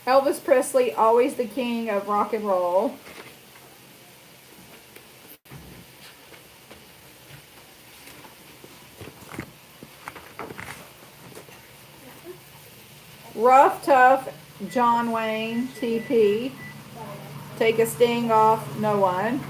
[SPEAKER 1] Elvis Presley, always the king of rock and roll. Rough, tough, John Wayne, TP. Take a sting off no one.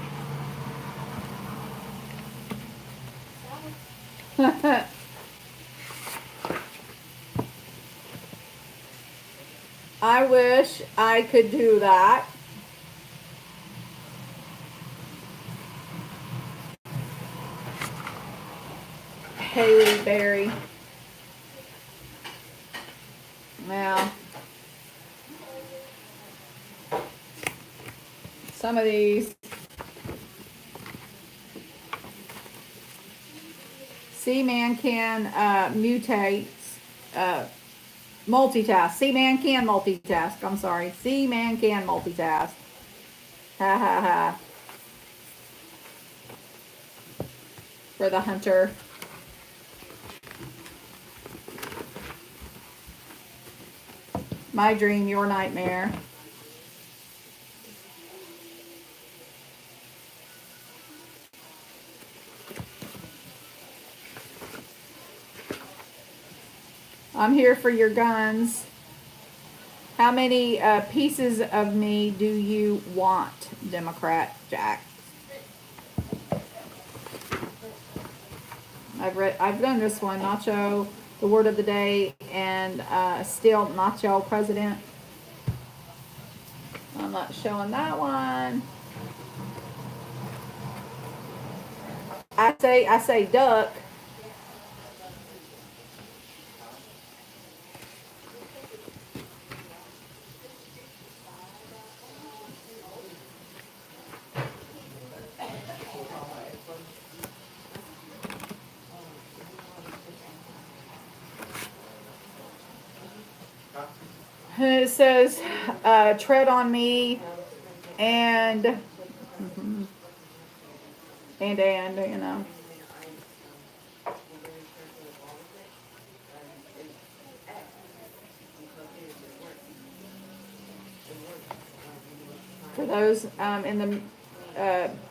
[SPEAKER 1] I wish I could do that. Haley Berry. Now, some of these. C-Man can mutate, multitask. C-Man can multitask. I'm sorry. C-Man can multitask. Ha ha ha. For the hunter. My dream, your nightmare. I'm here for your guns. How many pieces of me do you want, Democrat Jack? I've done this one, Nacho, the word of the day, and still Nacho president. I'm not showing that one. I say duck. It says, tread on me, and, you know. For those in the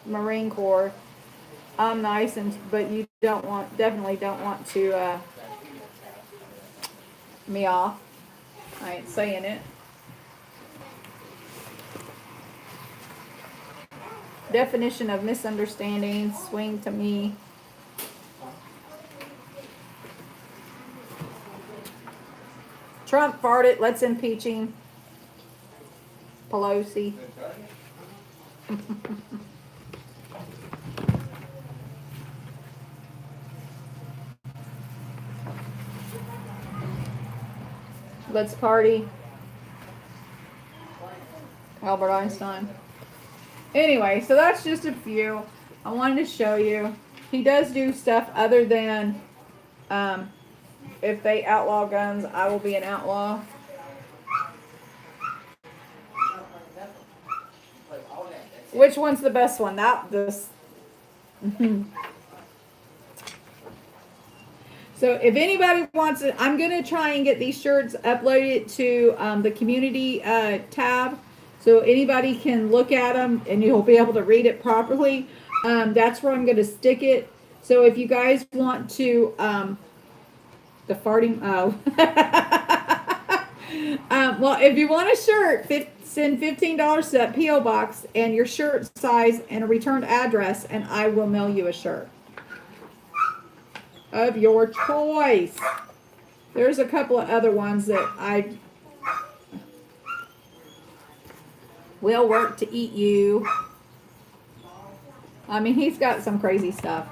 [SPEAKER 1] Marine Corps, I'm nice, but you definitely don't want to me off. I ain't saying it. Definition of misunderstanding, swing to me. Trump farted, let's impeach him. Pelosi. Let's party. Albert Einstein. Anyway, so that's just a few. I wanted to show you. He does do stuff other than if they outlaw guns, I will be an outlaw. Which one's the best one? This. So if anybody wants it, I'm going to try and get these shirts uploaded to the community tab. So anybody can look at them and you'll be able to read it properly. That's where I'm going to stick it. So if you guys want to, the farting, well, if you want a shirt, send $15 to that P.O. box and your shirt size and a returned address, and I will mail you a shirt of your choice. There's a couple of other ones that I will work to eat you. I mean, he's got some crazy stuff.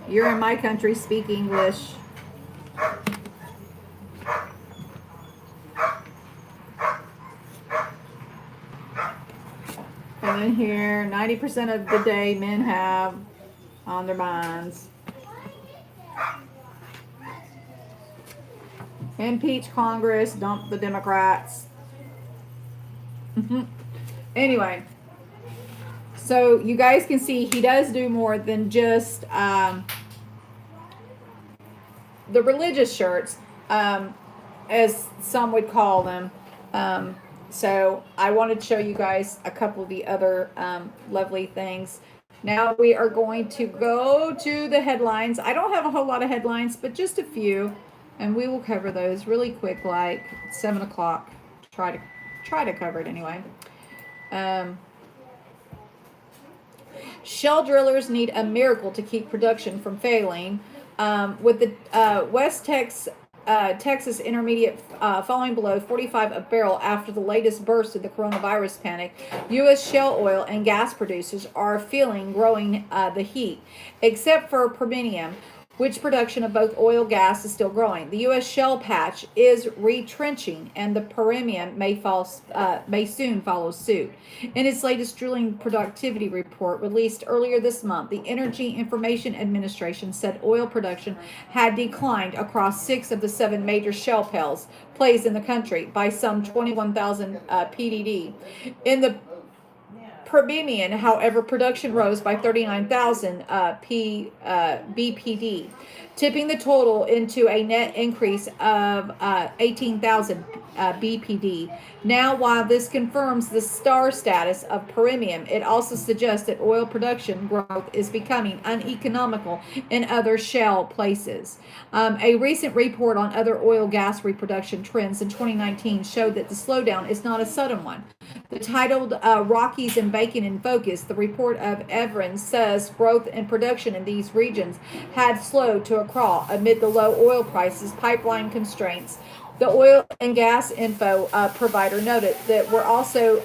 [SPEAKER 1] You're in my country, speak English. And then here, 90% of the day men have on their minds. Impeach Congress, dump the Democrats. Anyway, so you guys can see he does do more than just the religious shirts, as some would call them. So I wanted to show you guys a couple of the other lovely things. Now we are going to go to the headlines. I don't have a whole lot of headlines, but just a few, and we will cover those really quick, like 7 o'clock. Try to cover it anyway. Shell drillers need a miracle to keep production from failing. With the West Texas Texas Intermediate falling below 45 a barrel after the latest burst of the coronavirus panic, U.S. shale oil and gas producers are feeling growing the heat, except for Permian, which production of both oil and gas is still growing. The U.S. shale patch is retrenching, and the Permian may soon follow suit. In its latest drilling productivity report released earlier this month, the Energy Information Administration said oil production had declined across 6 of the 7 major shale plays in the country by some 21,000 PDD. In the Permian, however, production rose by 39,000 BPD, tipping the total into a net increase of 18,000 BPD. Now, while this confirms the star status of Permian, it also suggests that oil production growth is becoming uneconomical in other shale places. A recent report on other oil gas reproduction trends in 2019 showed that the slowdown is not a sudden one. The titled Rockies and Bacon in Focus, the report of Vernon says growth in production in these regions had slowed to a crawl amid the low oil prices, pipeline constraints. The oil and gas info provider noted that we're also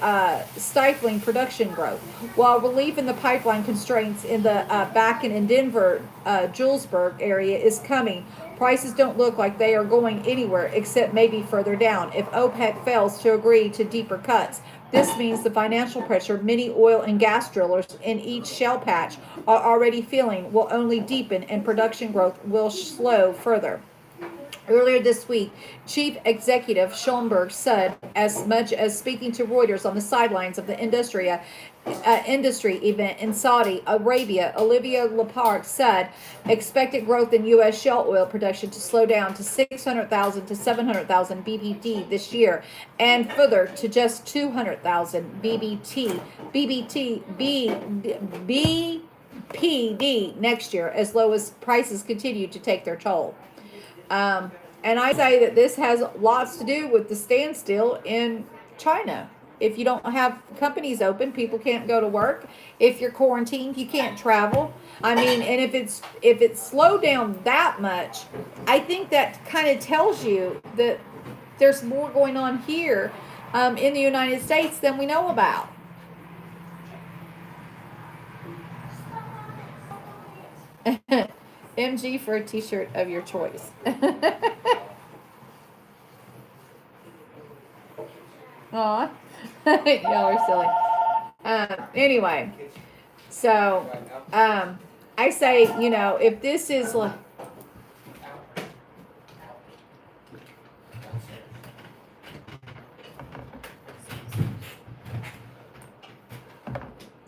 [SPEAKER 1] stifling production growth. While relief in the pipeline constraints in the Bakken and Denver, Julesburg area is coming, prices don't look like they are going anywhere except maybe further down if OPEC fails to agree to deeper cuts. This means the financial pressure many oil and gas drillers in each shale patch are already feeling will only deepen and production growth will slow further. Earlier this week, Chief Executive Schoenberg said as much as speaking to Reuters on the sidelines of the industry event in Saudi Arabia. Olivia Lepard said expected growth in U.S. shale oil production to slow down to 600,000 to 700,000 BBT this year and further to just 200,000 BPD next year as low as prices continue to take their toll. And I say that this has lots to do with the standstill in China. If you don't have companies open, people can't go to work. If you're quarantined, you can't travel. I mean, and if it's slowed down that much, I think that kind of tells you that there's more going on here in the United States than we know about. MG for a t-shirt of your choice. Aw. Y'all are silly. Anyway, so I say, if this is like,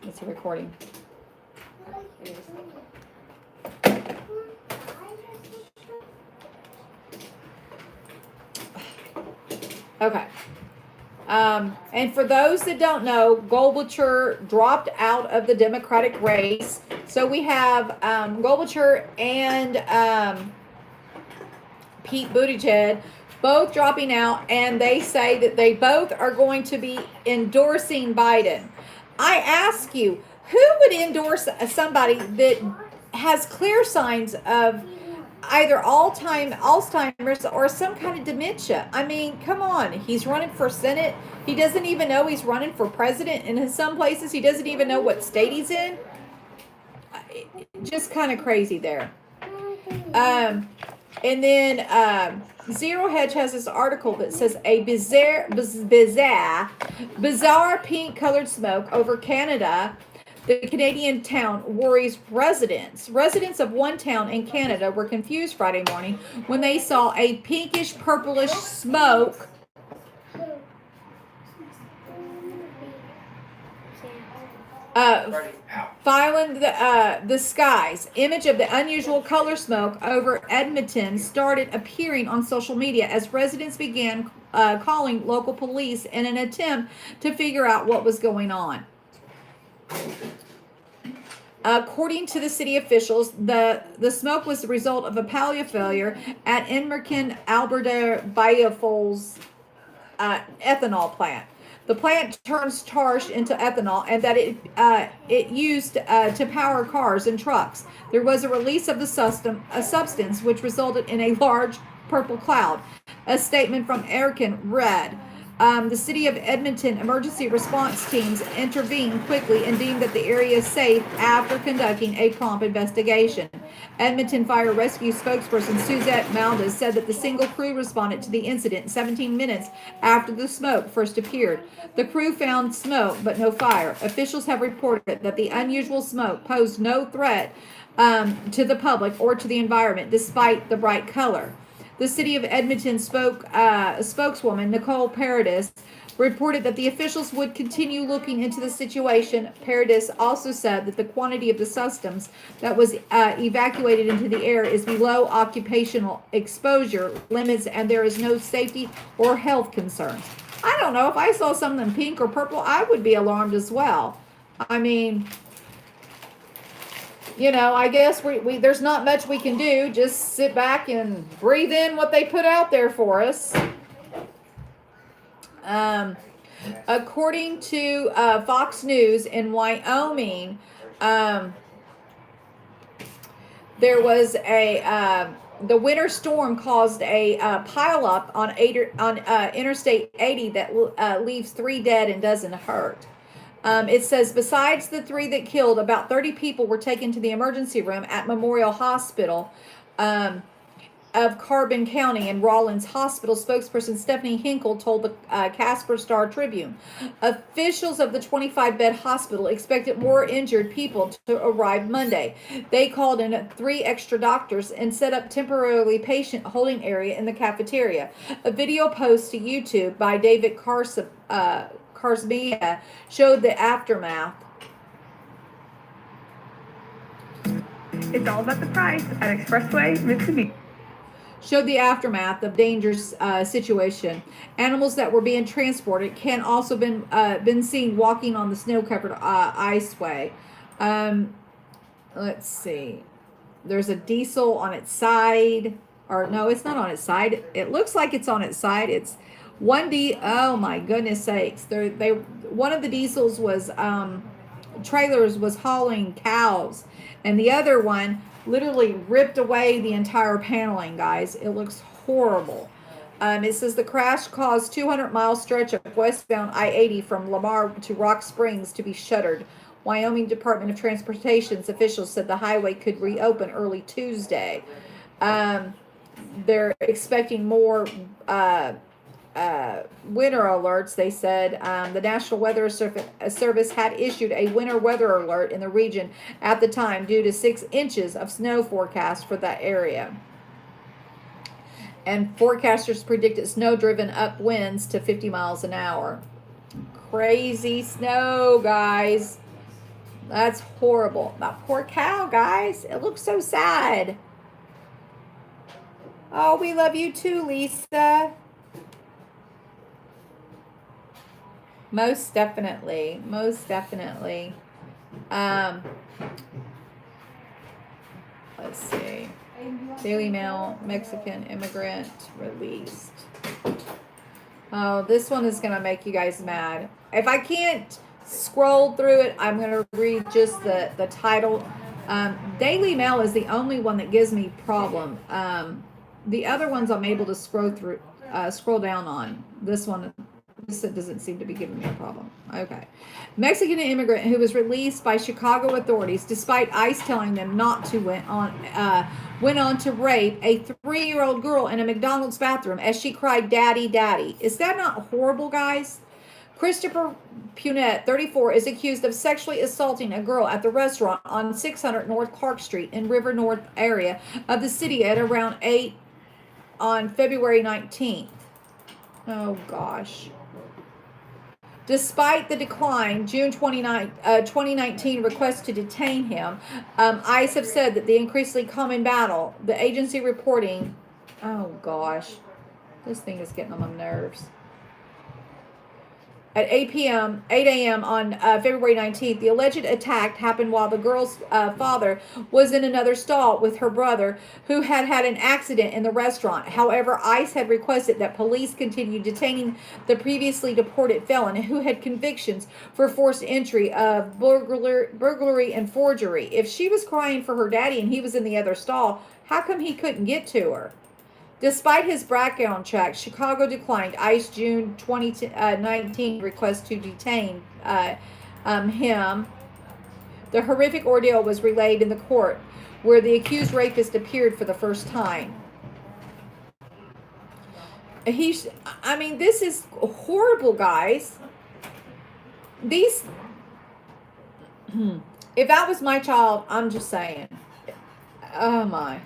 [SPEAKER 1] it's a recording. Okay. And for those that don't know, Goldwater dropped out of the Democratic race. So we have Goldwater and Pete Buttigieg both dropping out, and they say that they both are going to be endorsing Biden. I ask you, who would endorse somebody that has clear signs of either Alzheimer's or some kind of dementia? I mean, come on. He's running for Senate. He doesn't even know he's running for president. And in some places, he doesn't even know what state he's in. Just kind of crazy there. And then Zero Hedge has this article that says a bizarre pink colored smoke over Canada. The Canadian town worries residents. Residents of one town in Canada were confused Friday morning when they saw a pinkish purplish smoke filling the skies. Image of the unusual color smoke over Edmonton started appearing on social media as residents began calling local police in an attempt to figure out what was going on. According to the city officials, the smoke was the result of a paleo failure at Inmerkin Alberta Biofuels ethanol plant. The plant turns tar into ethanol, and that it used to power cars and trucks. There was a release of the substance, which resulted in a large purple cloud. A statement from Erican read, the city of Edmonton emergency response teams intervened quickly and deemed that the area is safe after conducting a prompt investigation. Edmonton Fire Rescue spokesperson Suzette Maldes said that the single crew responded to the incident 17 minutes after the smoke first appeared. The crew found smoke but no fire. Officials have reported that the unusual smoke posed no threat to the public or to the environment despite the bright color. The city of Edmonton spokeswoman Nicole Paradis reported that the officials would continue looking into the situation. Paradis also said that the quantity of the substance that was evacuated into the air is below occupational exposure limits and there is no safety or health concerns. I don't know, if I saw something pink or purple, I would be alarmed as well. I mean, you know, I guess we there's not much we can do. Just sit back and breathe in what they put out there for us. According to Fox News in Wyoming, there was the winter storm caused a pileup on Interstate 80 that leaves 3 dead and doesn't hurt. It says, besides the 3 that killed, about 30 people were taken to the emergency room at Memorial Hospital of Carbon County, and Rawlins Hospital spokesperson Stephanie Hinkle told the Casper Star Tribune. Officials of the 25-bed hospital expected more injured people to arrive Monday. They called in 3 extra doctors and set up temporarily patient holding area in the cafeteria. A video post to YouTube by David Carsmia showed the aftermath.
[SPEAKER 6] It's all about the price at Expressway Mitsubishi.
[SPEAKER 1] Showed the aftermath of dangerous situation. Animals that were being transported can also been seen walking on the snow-covered iceway. Let's see. There's a diesel on its side, or no, it's not on its side. It looks like it's on its side. It's oh my goodness sakes! One of the diesels was trailers was hauling cows, and the other one literally ripped away the entire paneling, guys. It looks horrible. It says the crash caused 200-mile stretch of westbound I-80 from Lamar to Rock Springs to be shuttered. Wyoming Department of Transportation's officials said the highway could reopen early Tuesday. They're expecting more winter alerts, they said. The National Weather Service had issued a winter weather alert in the region at the time due to 6 inches of snow forecast for that area. And forecasters predicted snow-driven upwinds to 50 miles an hour. Crazy snow, guys. That's horrible. That poor cow, guys. It looks so sad. Oh, we love you too, Lisa. Most definitely. Most definitely. Let's see. Daily Mail, Mexican immigrant released. Oh, this one is going to make you guys mad. If I can't scroll through it, I'm going to read just the title. Daily Mail is the only one that gives me problem. The other ones I'm able to scroll down on. This one, this doesn't seem to be giving me a problem. Okay. Mexican immigrant who was released by Chicago authorities despite ICE telling them not to went on to rape a 3-year-old girl in a McDonald's bathroom as she cried, "Daddy, Daddy." Is that not horrible, guys? Christopher Punnett, 34, is accused of sexually assaulting a girl at the restaurant on 600 North Clark Street in River North area of the city at around 8 on February 19th. Oh, gosh. Despite the decline, June 2019 request to detain him, ICE have said that the increasingly common battle, the agency reporting, oh gosh, this thing is getting on my nerves. At 8 a.m. on February 19th, the alleged attack happened while the girl's father was in another stall with her brother, who had had an accident in the restaurant. However, ICE had requested that police continue detaining the previously deported felon, who had convictions for forced entry of burglary and forgery. If she was crying for her daddy and he was in the other stall, how come he couldn't get to her? Despite his background check, Chicago declined ICE June 2019 request to detain him. The horrific ordeal was relayed in the court, where the accused rapist appeared for the first time. This is horrible, guys. If that was my child, I'm just saying. Oh my.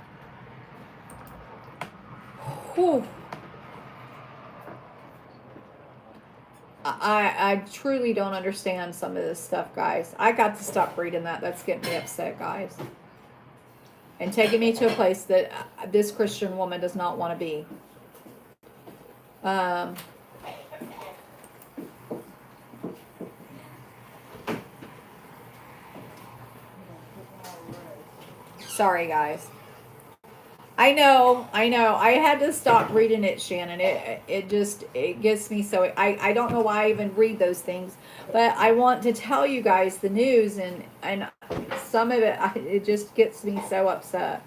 [SPEAKER 1] Whew. I truly don't understand some of this stuff, guys. I got to stop reading that. That's getting me upset, guys. And taking me to a place that this Christian woman does not want to be. Sorry, guys. I know. I had to stop reading it, Shannon. It gets me so. I don't know why I even read those things, but I want to tell you guys the news, and some of it just gets me so upset.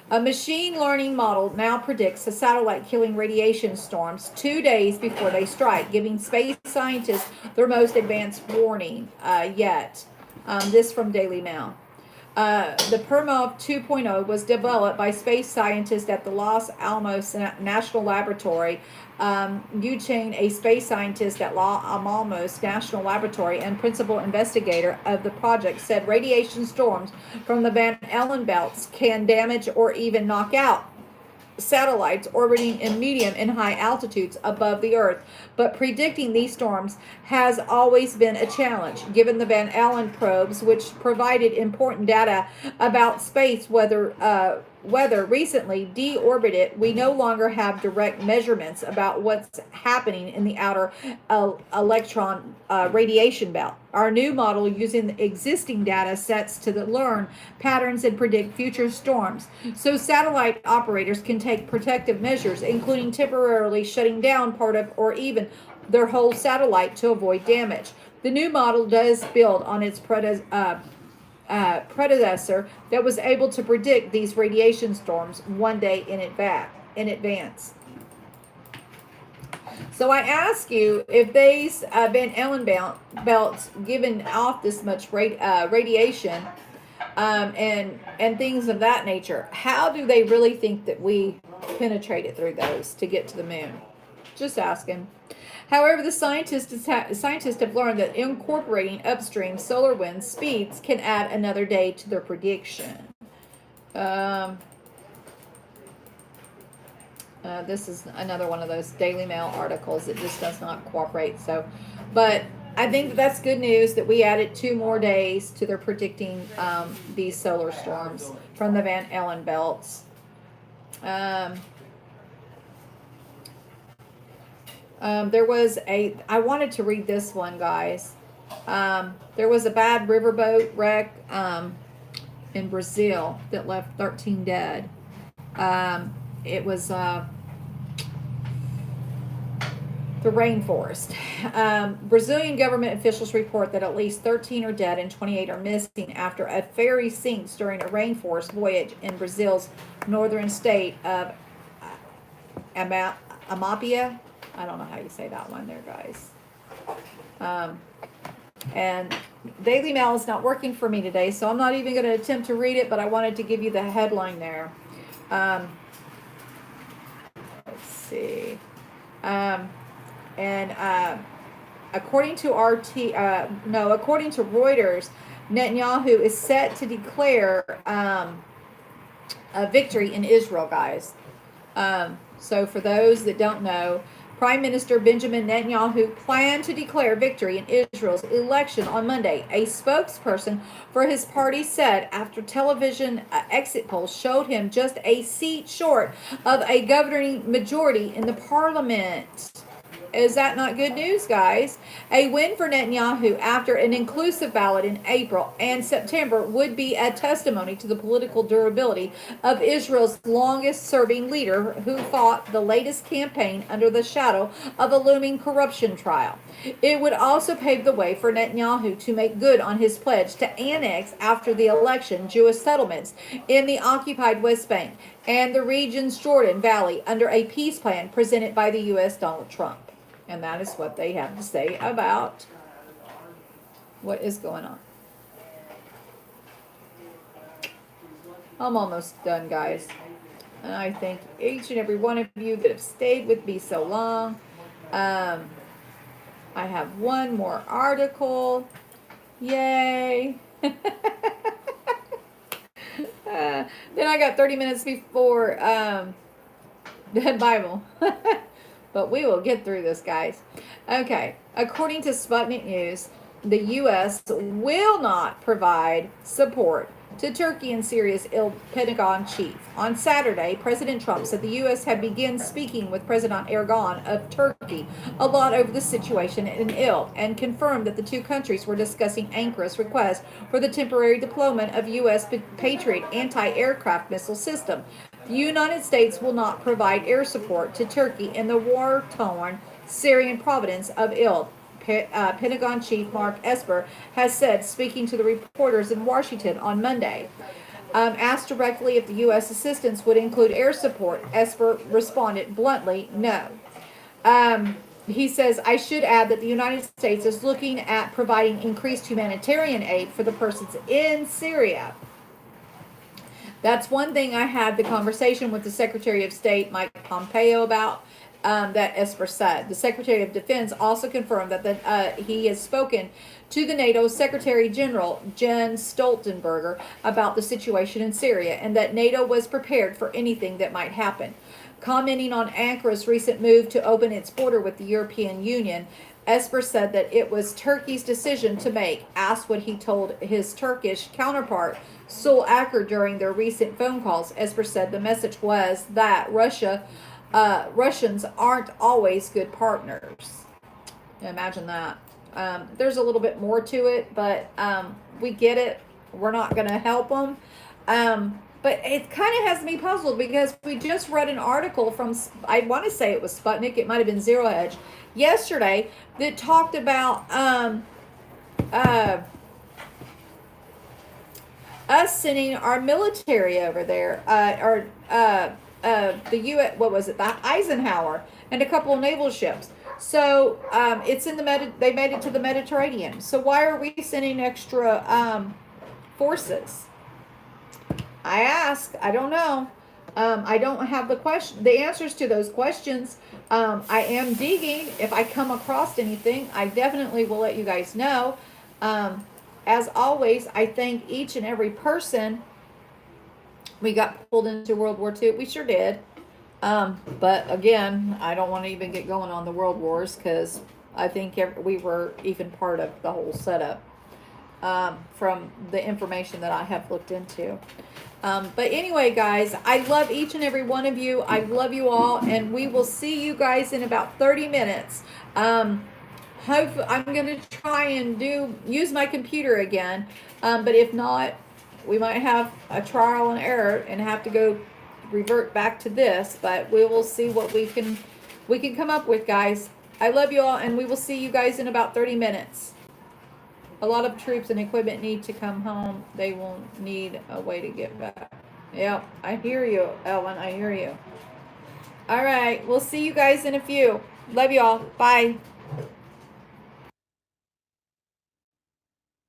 [SPEAKER 1] A machine learning model now predicts a satellite killing radiation storms 2 days before they strike, giving space scientists their most advanced warning yet. This from Daily Mail. The Permov 2.0 was developed by space scientists at the Los Alamos National Laboratory. Yu Chang, a space scientist at Los Alamos National Laboratory and principal investigator of the project, said radiation storms from the Van Allen belts can damage or even knock out satellites orbiting in medium and high altitudes above the Earth, but predicting these storms has always been a challenge, given the Van Allen probes, which provided important data about space weather recently deorbited. We no longer have direct measurements about what's happening in the outer electron radiation belt. Our new model, using the existing data sets to learn patterns and predict future storms, so satellite operators can take protective measures, including temporarily shutting down part of or even their whole satellite to avoid damage. The new model does build on its predecessor that was able to predict these radiation storms 1 day in advance. So I ask you, if these Van Allen belts giving off this much radiation and things of that nature, how do they really think that we penetrated through those to get to the moon? Just asking. However, the scientists have learned that incorporating upstream solar wind speeds can add another day to their prediction. This is another one of those Daily Mail articles that just does not cooperate. But I think that's good news that we added 2 more days to their predicting these solar storms from the Van Allen belts. There was I wanted to read this one, guys. There was a bad riverboat wreck in Brazil that left 13 dead. It was the rainforest. Brazilian government officials report that at least 13 are dead and 28 are missing after a ferry sinks during a rainforest voyage in Brazil's northern state of Amapia. I don't know how you say that one there, guys. And Daily Mail is not working for me today, so I'm not even going to attempt to read it, but I wanted to give you the headline there. Let's see. According to Reuters, Netanyahu is set to declare a victory in Israel, guys. So for those that don't know, Prime Minister Benjamin Netanyahu planned to declare victory in Israel's election on Monday. A spokesperson for his party said after television exit polls showed him just a seat short of a governing majority in the parliament. Is that not good news, guys? A win for Netanyahu after an inclusive ballot in April and September would be a testimony to the political durability of Israel's longest-serving leader who fought the latest campaign under the shadow of a looming corruption trial. It would also pave the way for Netanyahu to make good on his pledge to annex after the election Jewish settlements in the occupied West Bank and the region's Jordan Valley under a peace plan presented by the U.S. Donald Trump. And that is what they have to say about what is going on. I'm almost done, guys. And I thank each and every one of you that have stayed with me so long. I have one more article. Yay. Then I got 30 minutes before the Bible. But we will get through this, guys. Okay. According to Sputnik News, the U.S. will not provide support to Turkey and Syria's ill Pentagon chief. On Saturday, President Trump said the U.S. had begun speaking with President Erdogan of Turkey a lot over the situation in Idlib and confirmed that the two countries were discussing Ankara's request for the temporary deployment of U.S. Patriot anti-aircraft missile system. The United States will not provide air support to Turkey in the war-torn Syrian province of Idlib. Pentagon Chief Mark Esper has said, speaking to the reporters in Washington on Monday. Asked directly if the U.S. assistance would include air support, Esper responded bluntly, no. He says, I should add that the United States is looking at providing increased humanitarian aid for the persons in Syria. That's one thing I had the conversation with the Secretary of State, Mike Pompeo, about. That Esper said. The Secretary of Defense also confirmed that he has spoken to the NATO Secretary General Jens Stoltenberg about the situation in Syria and that NATO was prepared for anything that might happen. Commenting on Ankara's recent move to open its border with the European Union, Esper said that it was Turkey's decision to make. Asked what he told his Turkish counterpart, Sul Aker, during their recent phone calls, Esper said the message was that Russians aren't always good partners. Imagine that. There's a little bit more to it, but we get it. We're not going to help them. But it kind of has me puzzled because we just read an article from, I want to say it was Sputnik, it might have been Zero Hedge, yesterday that talked about us sending our military over there, the U.S. What was it? The Eisenhower and a couple of naval ships. So it's in the they made it to the Mediterranean. So why are we sending extra forces? I ask. I don't know. I don't have the answers to those questions. I am digging. If I come across anything, I definitely will let you guys know. As always, I thank each and every person. We got pulled into World War II. We sure did. But again, I don't want to even get going on the World Wars because I think we were even part of the whole setup from the information that I have looked into. But anyway, guys, I love each and every one of you. I love you all, and we will see you guys in about 30 minutes. I'm going to try and use my computer again, but if not, we might have a trial and error and have to go revert back to this, but we will see what we can come up with, guys. I love you all, and we will see you guys in about 30 minutes. A lot of troops and equipment need to come home. They will need a way to get back. Yep, I hear you, Ellen. I hear you. All right, we'll see you guys in a few. Love you all. Bye.